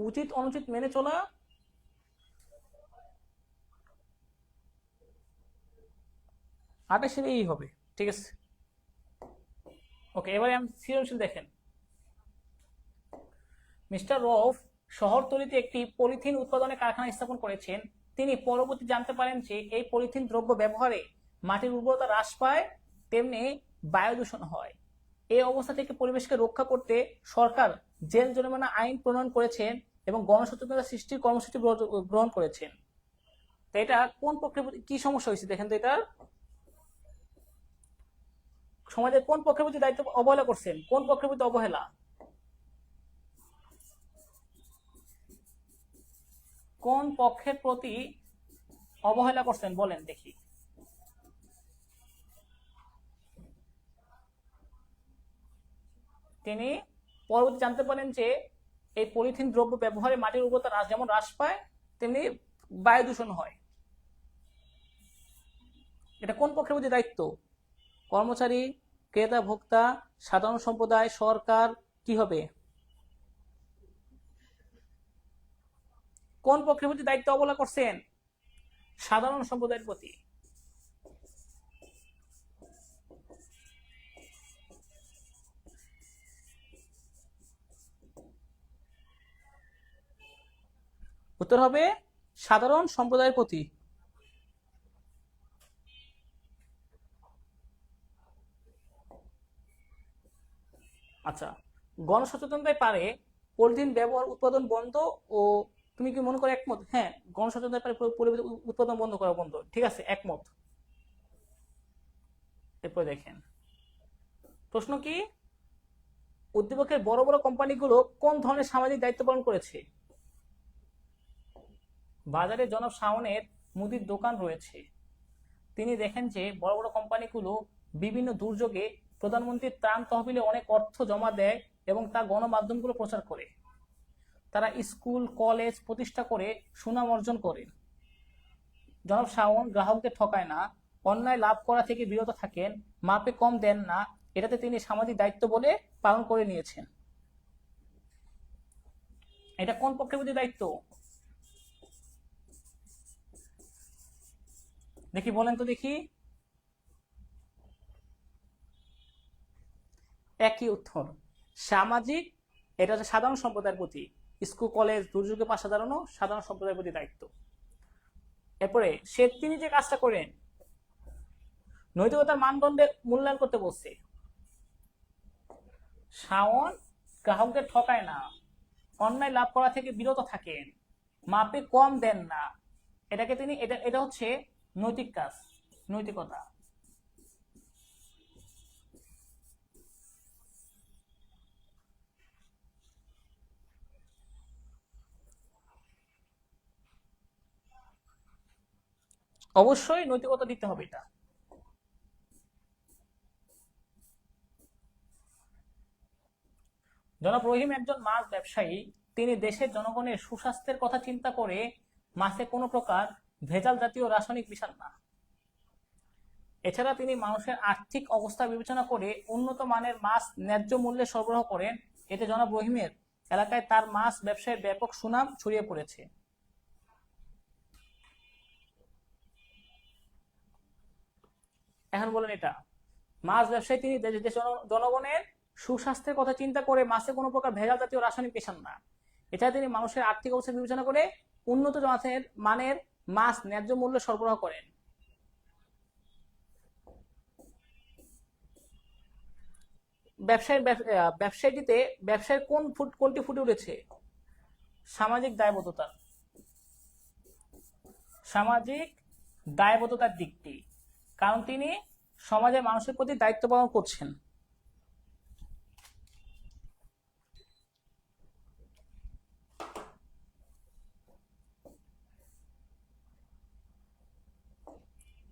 উচিত অনুচিত মেনে চলা, আটা এই হবে। ঠিক আছে, ওকে। এবারে আমি সৃজনশীল দেখেন। মিস্টার রফ শহরতলিতে একটি পলিথিন উৎপাদনের কারখানা স্থাপন করেছেন। তিনি পরবর্তী জানতে পারেন যে এই পলিথিন দ্রব্য ব্যবহারে মাটির উর্বরতা হ্রাস পায়, তেমনি বায়ু দূষণ হয়। এই অবস্থা থেকে পরিবেশকে রক্ষা করতে সরকার জেল জরিমানা আইন প্রণয়ন করেছেন এবং গণসচেতনতা সৃষ্টির কর্মসূচি গ্রহণ করেছেন। তো এটা কোন পক্ষের প্রতি কি সমস্যা হয়েছে দেখেন তো। এটা সমাজের কোন পক্ষের প্রতি দায়িত্ব অবহেলা করছেন, কোন পক্ষের প্রতি অবহেলা, কোন পক্ষের প্রতি অবহেলা করছেন বলেন দেখি। তিনি পরবর্তী জানতে পারেন যে এই পলিথিন দ্রব্য ব্যবহারে মাটির উর্বরতা যেমন হ্রাস পায়, তেমনি বায়ু দূষণ হয়। এটা কোন পক্ষের প্রতি দায়িত্ব? কর্মচারী, ক্রেতা, ভোক্তা, সাধারণ সম্প্রদায়, সরকার, কি হবে? কোন পক্ষের প্রতি দায়িত্ব অবহেলা করছেন? সাধারণ সম্প্রদায়ের প্রতি। উত্তর হবে সাধারণ সম্প্রদায়ের প্রতি। আচ্ছা, গণসচেতনতায় পারে পলিথিন ব্যবহার উৎপাদন বন্ধ ও তুমি কি মনে করো একমত? হ্যাঁ, গণসচেতনতায় পারে পলিথিন উৎপাদন বন্ধ করা বন্ধ, ঠিক আছে, একমত। এরপর দেখেন প্রশ্ন কি, উদ্দীপকের বড় বড় কোম্পানিগুলো কোন ধরনের সামাজিক দায়িত্ব পালন করেছে? বাজারে জনাব শাওনের মুদির দোকান রয়েছে। তিনি দেখেন যে বড় বড় কোম্পানিগুলো বিভিন্ন দুর্যোগে প্রধানমন্ত্রীর ত্রাণ তহবিলে অনেক অর্থ জমা দেয় এবং তা গণমাধ্যমগুলো প্রচার করে। তারা স্কুল কলেজ প্রতিষ্ঠা করে সুনাম অর্জন করেন। জনাব শাওন গ্রাহকদের ঠকায় না, অন্যায় লাভ করা থেকে বিরত থাকেন, মাপে কম দেন না, এটাতে তিনি সামাজিক দায়িত্ব বলে পালন করে নিয়েছেন। এটা কোন পক্ষের প্রতি দায়িত্ব দেখি, বলেন তো দেখি। একই উত্তর, সামাজিক। এটা হচ্ছে সাধারণ সম্প্রদায়ের প্রতি। স্কুল কলেজ দুর্যোগে পাশে দাঁড়ানো সাধারণ সম্প্রদায়ের প্রতি দায়িত্ব। এরপরে তিনি যে কাজটা করেন, নৈতিকতার মানদণ্ডে মূল্যায়ন করতে বলছে। শাওন গ্রাহকদের ঠকায় না, অন্যায় লাভ করা থেকে বিরত থাকেন, মাপে কম দেন না, এটাকে তিনি এটা হচ্ছে নৈতিক কাজ, নৈতিকতা। অবশ্যই নৈতিকতা দিতে হবে এটা। জনাব রহিম একজন মাছ ব্যবসায়ী। তিনি দেশের জনগণের সুস্বাস্থ্যের কথা চিন্তা করে মাছে কোনো প্রকার ভেজাল জাতীয় রাসায়নিক মিশান না। এছাড়া তিনি মানুষের আর্থিক অবস্থা বিবেচনা করে উন্নত মানের মাছ ন্যায্য মূল্যে সরবরাহ করেন। এতে জনাব রহিমের এলাকায় তার মাছ ব্যবসায়ের ব্যাপক সুনাম ছড়িয়ে পড়েছে। এখন বলেন, এটা মাছ ব্যবসায়ী, তিনি দেশের জনগণের সুস্বাস্থ্যের কথা চিন্তা করে মাছে কোনো প্রকার ভেজাল জাতীয় রাসায়নিক মেশান না। এছাড়া তিনি মানুষের আর্থিক অবস্থা বিবেচনা করে উন্নত মানের মাছ ন্যায্য মূল্যে সরবরাহ করেন? ব্যবসায়টিতে ব্যবসায়ের কোনটি ফুটে উঠেছে? সামাজিক দায়বদ্ধতা, সামাজিক দায়বদ্ধতার দিকটি, কারণ তিনি সমাজের মানুষের প্রতি দায়িত্ব পালন করছেন।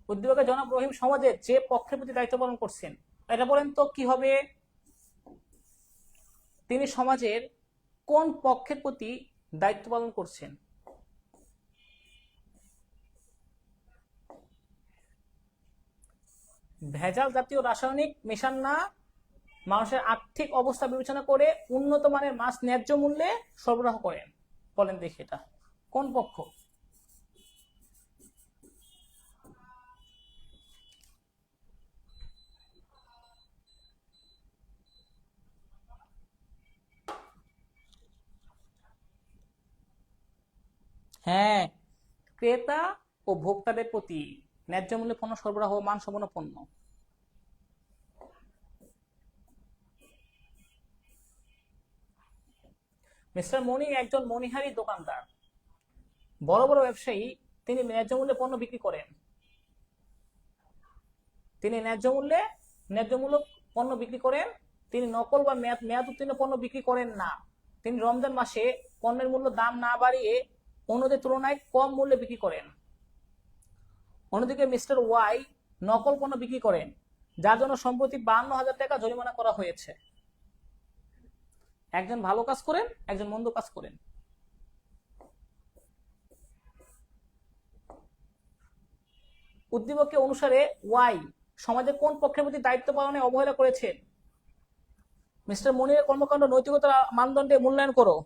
উদ্দীপকের জনাব রহিম সমাজের যে পক্ষের প্রতি দায়িত্ব পালন করছেন, এটা বলেন তো কি হবে? তিনি সমাজের কোন পক্ষের প্রতি দায়িত্ব পালন করছেন? ভেজাল জাতীয় রাসায়নিক মেশান না, মানুষের আর্থিক অবস্থা বিবেচনা করে উন্নত মানের মাছ ন্যায্য মূল্যে সরবরাহ করেন। বলেন দেখি এটা কোন পক্ষ? হ্যাঁ, ক্রেতা ও ভোক্তাদের প্রতি ন্যায্য মূল্যে পণ্য সরবরাহ ও মানসম্পন্ন পণ্য। মিস্টার মনি একজন মনিহারি দোকানদার, বড় বড় ব্যবসায়ী। তিনি ন্যায্য মূল্যে পণ্য বিক্রি করেন। তিনি ন্যায্য মূল্য পণ্য বিক্রি করেন। তিনি নকল বা মেয়াদ উত্তীর্ণ পণ্য বিক্রি করেন না। তিনি রমজান মাসে পণ্যের মূল্য দাম না বাড়িয়ে অন্যদের তুলনায় কম মূল্যে বিক্রি করেন। অন্যদিকে মিস্টার ওয়াই নকল পণ্য বিক্রি করেন, যার জন্য সম্প্রতি 52,000 টাকা জরিমানা করা হয়েছে। একজন ভালো কাজ করেন, একজন মন্দ কাজ করেন। উদ্দীপকে অনুসারে ওয়াই সমাজের কোন পক্ষের প্রতি দায়িত্ব পালনে অবহেলা করেছেন? মিস্টার মনিরের কর্মকাণ্ড নৈতিকতার মানদণ্ডে মূল্যায়ন করো।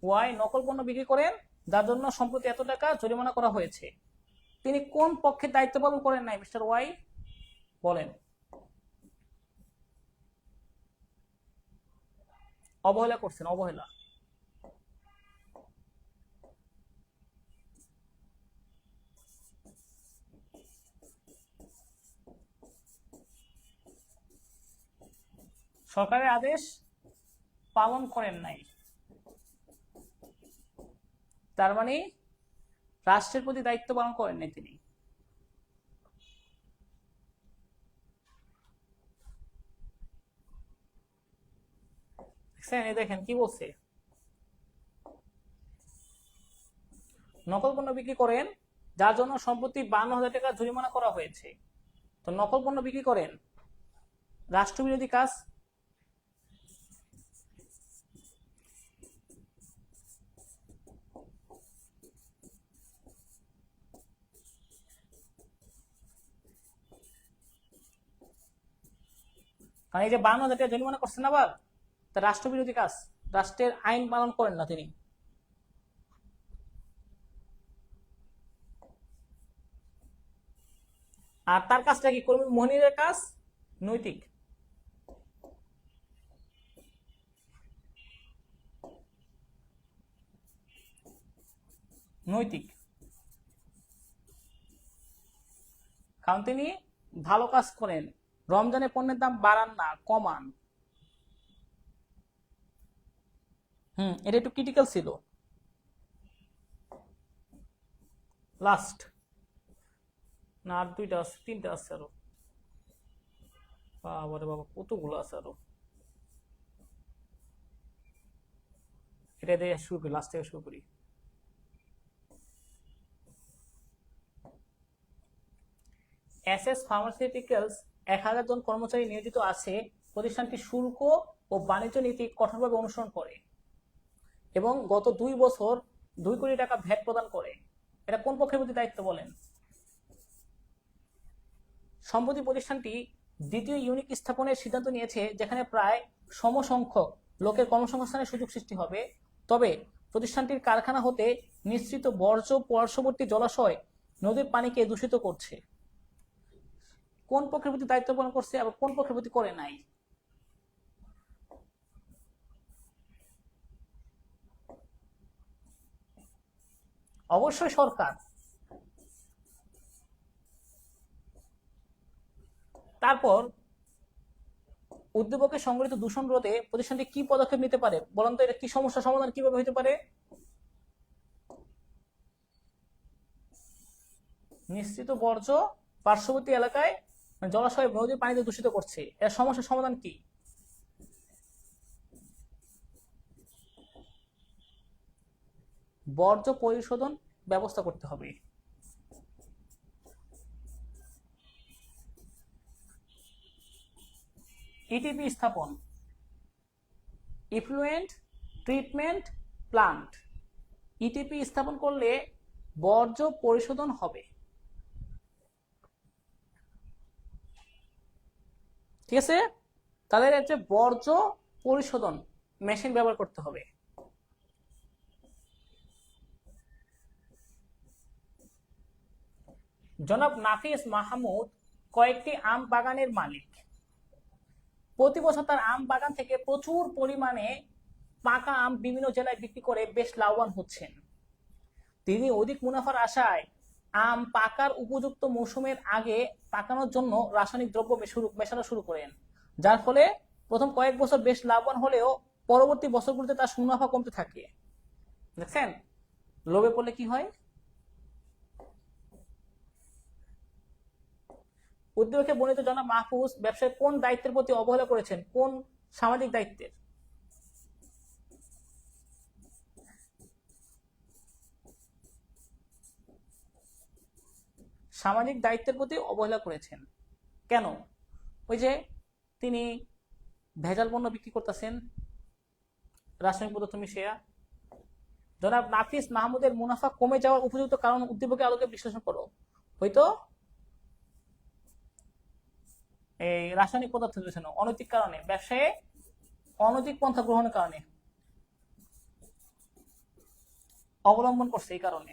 ওয়াই নকল পণ্য বিক্রি করেন, যার জন্য সম্প্রতি এত টাকা জরিমানা করা হয়েছে। তিনি কোন পক্ষের দায়িত্ব পালন করেন নাই মিস্টার ওয়াই? বলেন। অবহেলা করছেন, অবহেলা। সরকারের আদেশ পালন করেন নাই, তার মানে রাষ্ট্রের প্রতি দায়িত্ব পালন করেন নাই তিনি। দেখেন কি বলছে, নকল পণ্য বিক্রি করেন, যার জন্য সম্প্রতি 52,000 টাকা জরিমানা করা হয়েছে। তো নকল পণ্য বিক্রি করেন রাষ্ট্রবিরোধী কাজ। কারণ এই যে 52,000 টাকা জরিমানা করছেন আবার, তা রাষ্ট্রবিরোধী কাজ, রাষ্ট্রের আইন পালন করেন না তিনি। আর তার কাজটা কি? কর্মী মনিরের কাজ নৈতিক। নৈতিক, কারণ তিনি ভালো কাজ করেন, রমজানে পণ্যের দাম বাড়ান না, কমান। এটা একটু ক্রিটিক্যাল ছিল। লাস্ট না, আর দুইটা আছে, তিনটা আছে আরো। বাবা বাবা, কতগুলো আছে আরো। এটা দিয়ে শুরু করি, লাস্ট থেকে শুরু করি। এসএস ফার্মাসিউটিক্যালস 1,000 জন কর্মচারী নিয়োজিত আছে। প্রতিষ্ঠানটি শুল্ক ও বাণিজ্য নীতি কঠোরভাবে অনুসরণ করে এবং গত 2 বছর 2 কোটি টাকা ভ্যাট প্রদান করে। এটা কোন পক্ষের প্রতি দায়িত্ব বলেন? সম্প্রতি প্রতিষ্ঠানটি দ্বিতীয় ইউনিট স্থাপনের সিদ্ধান্ত নিয়েছে, যেখানে প্রায় সমসংখ্যক লোকের কর্মসংস্থানের সুযোগ সৃষ্টি হবে। তবে প্রতিষ্ঠানটির কারখানা হতে নিঃসৃত বর্জ্য পার্শ্ববর্তী জলাশয় নদীর পানিকে দূষিত করছে। কোন পক্ষের প্রতি দায়িত্ব পালন করছে আবার কোন পক্ষের প্রতি করে নাই? অবশ্যই সরকার। তারপর উদ্দীপকে সংগঠিত দূষণ রোধে প্রতিষ্ঠানটি কি পদক্ষেপ নিতে পারে বলেন তো? এটা কি সমস্যা সমাধান কিভাবে হতে পারে? নিশ্চিত বর্জ্য পার্শ্ববর্তী এলাকায় জলাশয় নদীর পানিতে দূষিত করছে, এর সমস্যার সমাধান কি? বর্জ্য পরিশোধন ব্যবস্থা করতে হবে। ইটিপি স্থাপন, ইফ্লুয়েন্ট ট্রিটমেন্ট প্লান্ট। ইটিপি স্থাপন করলে বর্জ্য পরিশোধন হবে। ঠিক আছে, তাদের হচ্ছে বর্জ্য পরিশোধন মেশিন ব্যবহার করতে হবে। জনাব নাফিস মাহমুদ কয়েকটি আম বাগানের মালিক। প্রতি বছর তার আম বাগান থেকে প্রচুর পরিমাণে পাকা আম বিভিন্ন জেলায় বিক্রি করে বেশ লাভবান হচ্ছেন। তিনি অধিক মুনাফার আশায় আম পাকার উপযুক্ত মৌসুমের আগে পাকানোর জন্য রাসায়নিক দ্রব্য মেশানো শুরু করেন, যার ফলে প্রথম কয়েক বছর বেশ লাভবান হলেও পরবর্তী বছরগুলোতে তার মুনাফা কমতে থাকে। দেখছেন লোভে পড়লে কি হয়। উদ্যোগে বর্ণিত জনাব মাহফুজ ব্যবসায় কোন দায়িত্বের প্রতি অবহেলা করেছেন? কোন সামাজিক দায়িত্বের? সামাজিক দায়িত্বের প্রতি অবহেলা করেছেন। কেন? ওই যে তিনি ভেজাল পণ্য বিক্রি করতেছেন, রাসায়নিক পদার্থ মিশিয়ে। জনাব নাফিস মাহমুদের মুনাফা কমে যাওয়ার উপযুক্ত কারণ উদ্দীপকের আলোকে বিশ্লেষণ করো। হয়তো এই রাসায়নিক পদার্থ দূষণ, অনৈতিক কারণে, ব্যবসায়ে অনৈতিক পন্থা গ্রহণের কারণে অবলম্বন করছে, এই কারণে।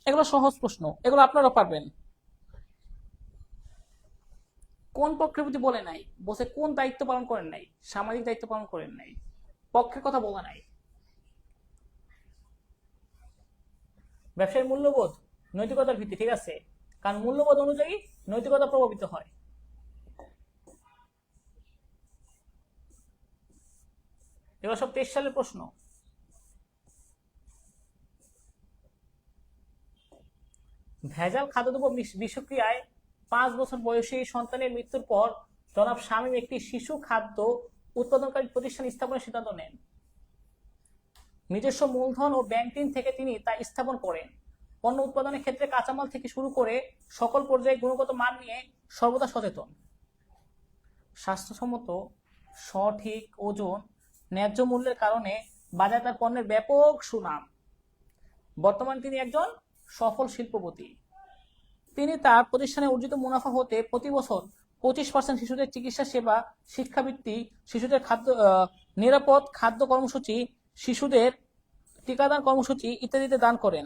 এগুলো সহজ প্রশ্ন, এগুলো আপনারা পারবেন। কোন পক্ষের প্রতি বলে নাই, বসে কোন দায়িত্ব পালন করেন নাই? সামাজিক দায়িত্ব পালন করেন নাই, পক্ষের কথা বলা নাই। ব্যবসায়ের মূল্যবোধ নৈতিকতার ভিত্তি, ঠিক আছে, কারণ মূল্যবোধ অনুযায়ী নৈতিকতা প্রভাবিত হয়। এগুলো সব 23 সালের প্রশ্ন। ভেজাল খাদ্যদ্রব্য বিষক্রিয়ায় 5 বছর বয়সী সন্তানের মৃত্যুর পর জনাব শামীম একটি শিশু খাদ্য উৎপাদনকারী প্রতিষ্ঠান স্থাপনের সিদ্ধান্ত নেন। নিজস্ব মূলধন ও ব্যাংক ঋণ থেকে তিনি তা স্থাপন করেন। পণ্য উৎপাদনের ক্ষেত্রে কাঁচামাল থেকে শুরু করে সকল পর্যায়ে গুণগত মান নিয়ে সর্বদা সচেতন। স্বাস্থ্যসম্মত, সঠিক ওজন, ন্যায্য মূল্যের কারণে বাজারে তার পণ্যের ব্যাপক সুনাম। বর্তমানে তিনি একজন সফল শিল্পপতি। তিনি তার প্রতিষ্ঠানে অর্জিত মুনাফা হতে প্রতি বছর 25% শিশুদের চিকিৎসা সেবা, শিক্ষাবৃত্তি, শিশুদের নিরাপদ খাদ্য কর্মসূচি, শিশুদের টিকাদান কর্মসূচি ইত্যাদিতে দান করেন।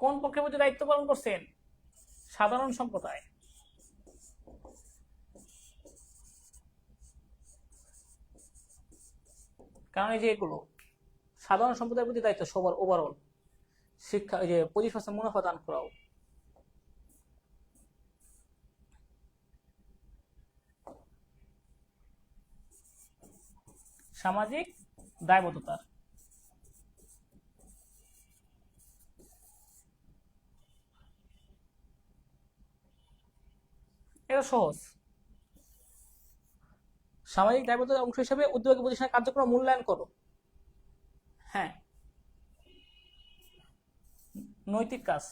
কোন পক্ষের প্রতি দায়িত্ব পালন করছেন? সাধারণ সম্প্রদায়। কারণ এই যে এগুলো সাধারণ সম্প্রদায়ের প্রতি দায়িত্ব সবার ওভারঅল শিক্ষা, এই যে 25% মুনাফা দান করাও। সামাজিক দায়বদ্ধতা, এটা সহজ। সামাজিক দায়বদ্ধতার অংশ হিসেবে উদ্যোগী প্রতিষ্ঠানের কার্যক্রম মূল্যায়ন করো। হ্যাঁ, নৈতিক কাজ,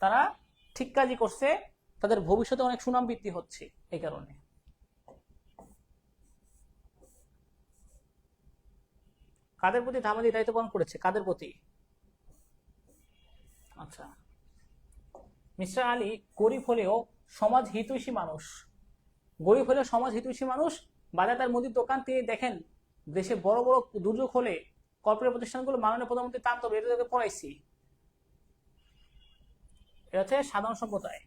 তারা ঠিক কাজই করছে, তাদের ভবিষ্যতে অনেক সুনাম বৃদ্ধি হচ্ছে এই কারণে। কাদের প্রতি সামাজিক দায়িত্ব পালন করেছে? কাদের প্রতি? আচ্ছা, মিস্টার আলী গরিব হলেও সমাজ হিতৈষী মানুষ। গরিব হলেও সমাজ হিতৈষী মানুষ। বাজার তার মুদির দোকান, তিনি দেখেন দেশে বড় বড় দুর্যোগ হলে কর্পোরেট প্রতিষ্ঠানগুলো মাননীয় প্রধানমন্ত্রী টানতে হবে, এটা তোকে পড়াইছি। এটা হচ্ছে সাধারণ সম্প্রদায়।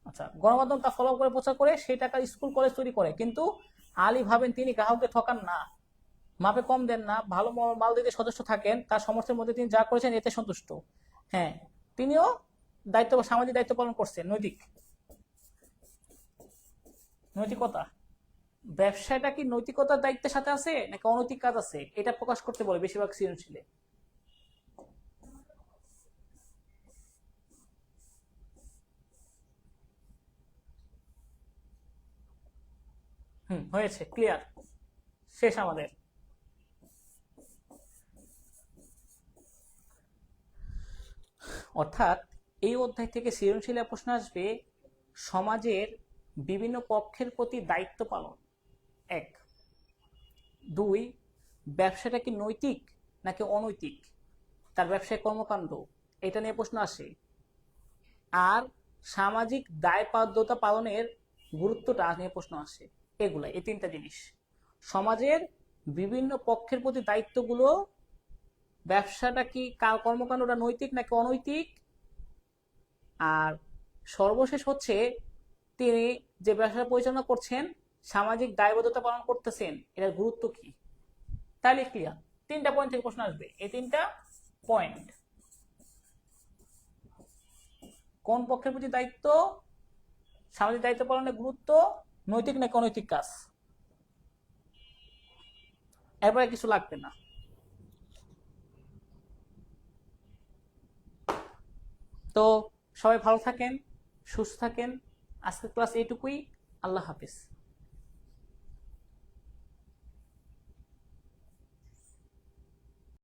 আচ্ছা, গণমাধ্যম তা ফলো করে প্রচার করে সেই টাকা স্কুল কলেজ তৈরি করে, কিন্তু আলী ভাবেন তিনি গ্রাহককে ঠকান না, মাপে কম দেন না, ভালো মাল দিতে সদস্য থাকেন, তার সমর্থনের মধ্যে তিনি যা করেছেন এতে সন্তুষ্ট। হ্যাঁ, তিনিও দায়িত্ব, সামাজিক দায়িত্ব পালন করছেন। নৈতিকতা, ব্যবসাটা কি নৈতিকতার দায়িত্বের সাথে আছে নাকি অনৈতিক কাজ আছে, এটা প্রকাশ করতে বলে বেশিরভাগ সৃজনশীলে। হয়েছে, ক্লিয়ার, শেষ আমাদের। অর্থাৎ এই অধ্যায় থেকে সৃজনশীল প্রশ্ন আসবে সমাজের বিভিন্ন পক্ষের প্রতি দায়িত্ব পালন, এক। দুই, ব্যবসাটা কি নৈতিক নাকি অনৈতিক, তার ব্যবসায়িক কর্মকাণ্ড, এটা নিয়ে প্রশ্ন আসে। আর সামাজিক দায়বদ্ধতা পালনের গুরুত্বটা নিয়ে প্রশ্ন আসে। এগুলা, এই তিনটা জিনিস, সমাজের বিভিন্ন পক্ষের প্রতি দায়িত্বগুলো, ব্যবসাটা কি কর্মকাণ্ডটা নৈতিক নাকি অনৈতিক, আর সর্বশেষ হচ্ছে তিনি যে ব্যবসা পরিচালনা করছেন সামাজিক দায়বদ্ধতা পালন করতেছেন, এটার গুরুত্ব কি। তাহলে ক্লিয়ার, তিনটা পয়েন্ট থেকে প্রশ্ন আসবে। এই তিনটা পয়েন্ট, কোন পক্ষের প্রতি দায়িত্ব, সামাজিক দায়িত্ব পালনের গুরুত্ব, নৈতিক নাকি অনৈতিক কাজ, এরপরে কিছু লাগবে না। তো সবাই ভালো থাকেন, সুস্থ থাকেন। আজকের ক্লাস এইটুকুই। আল্লাহ হাফিজ।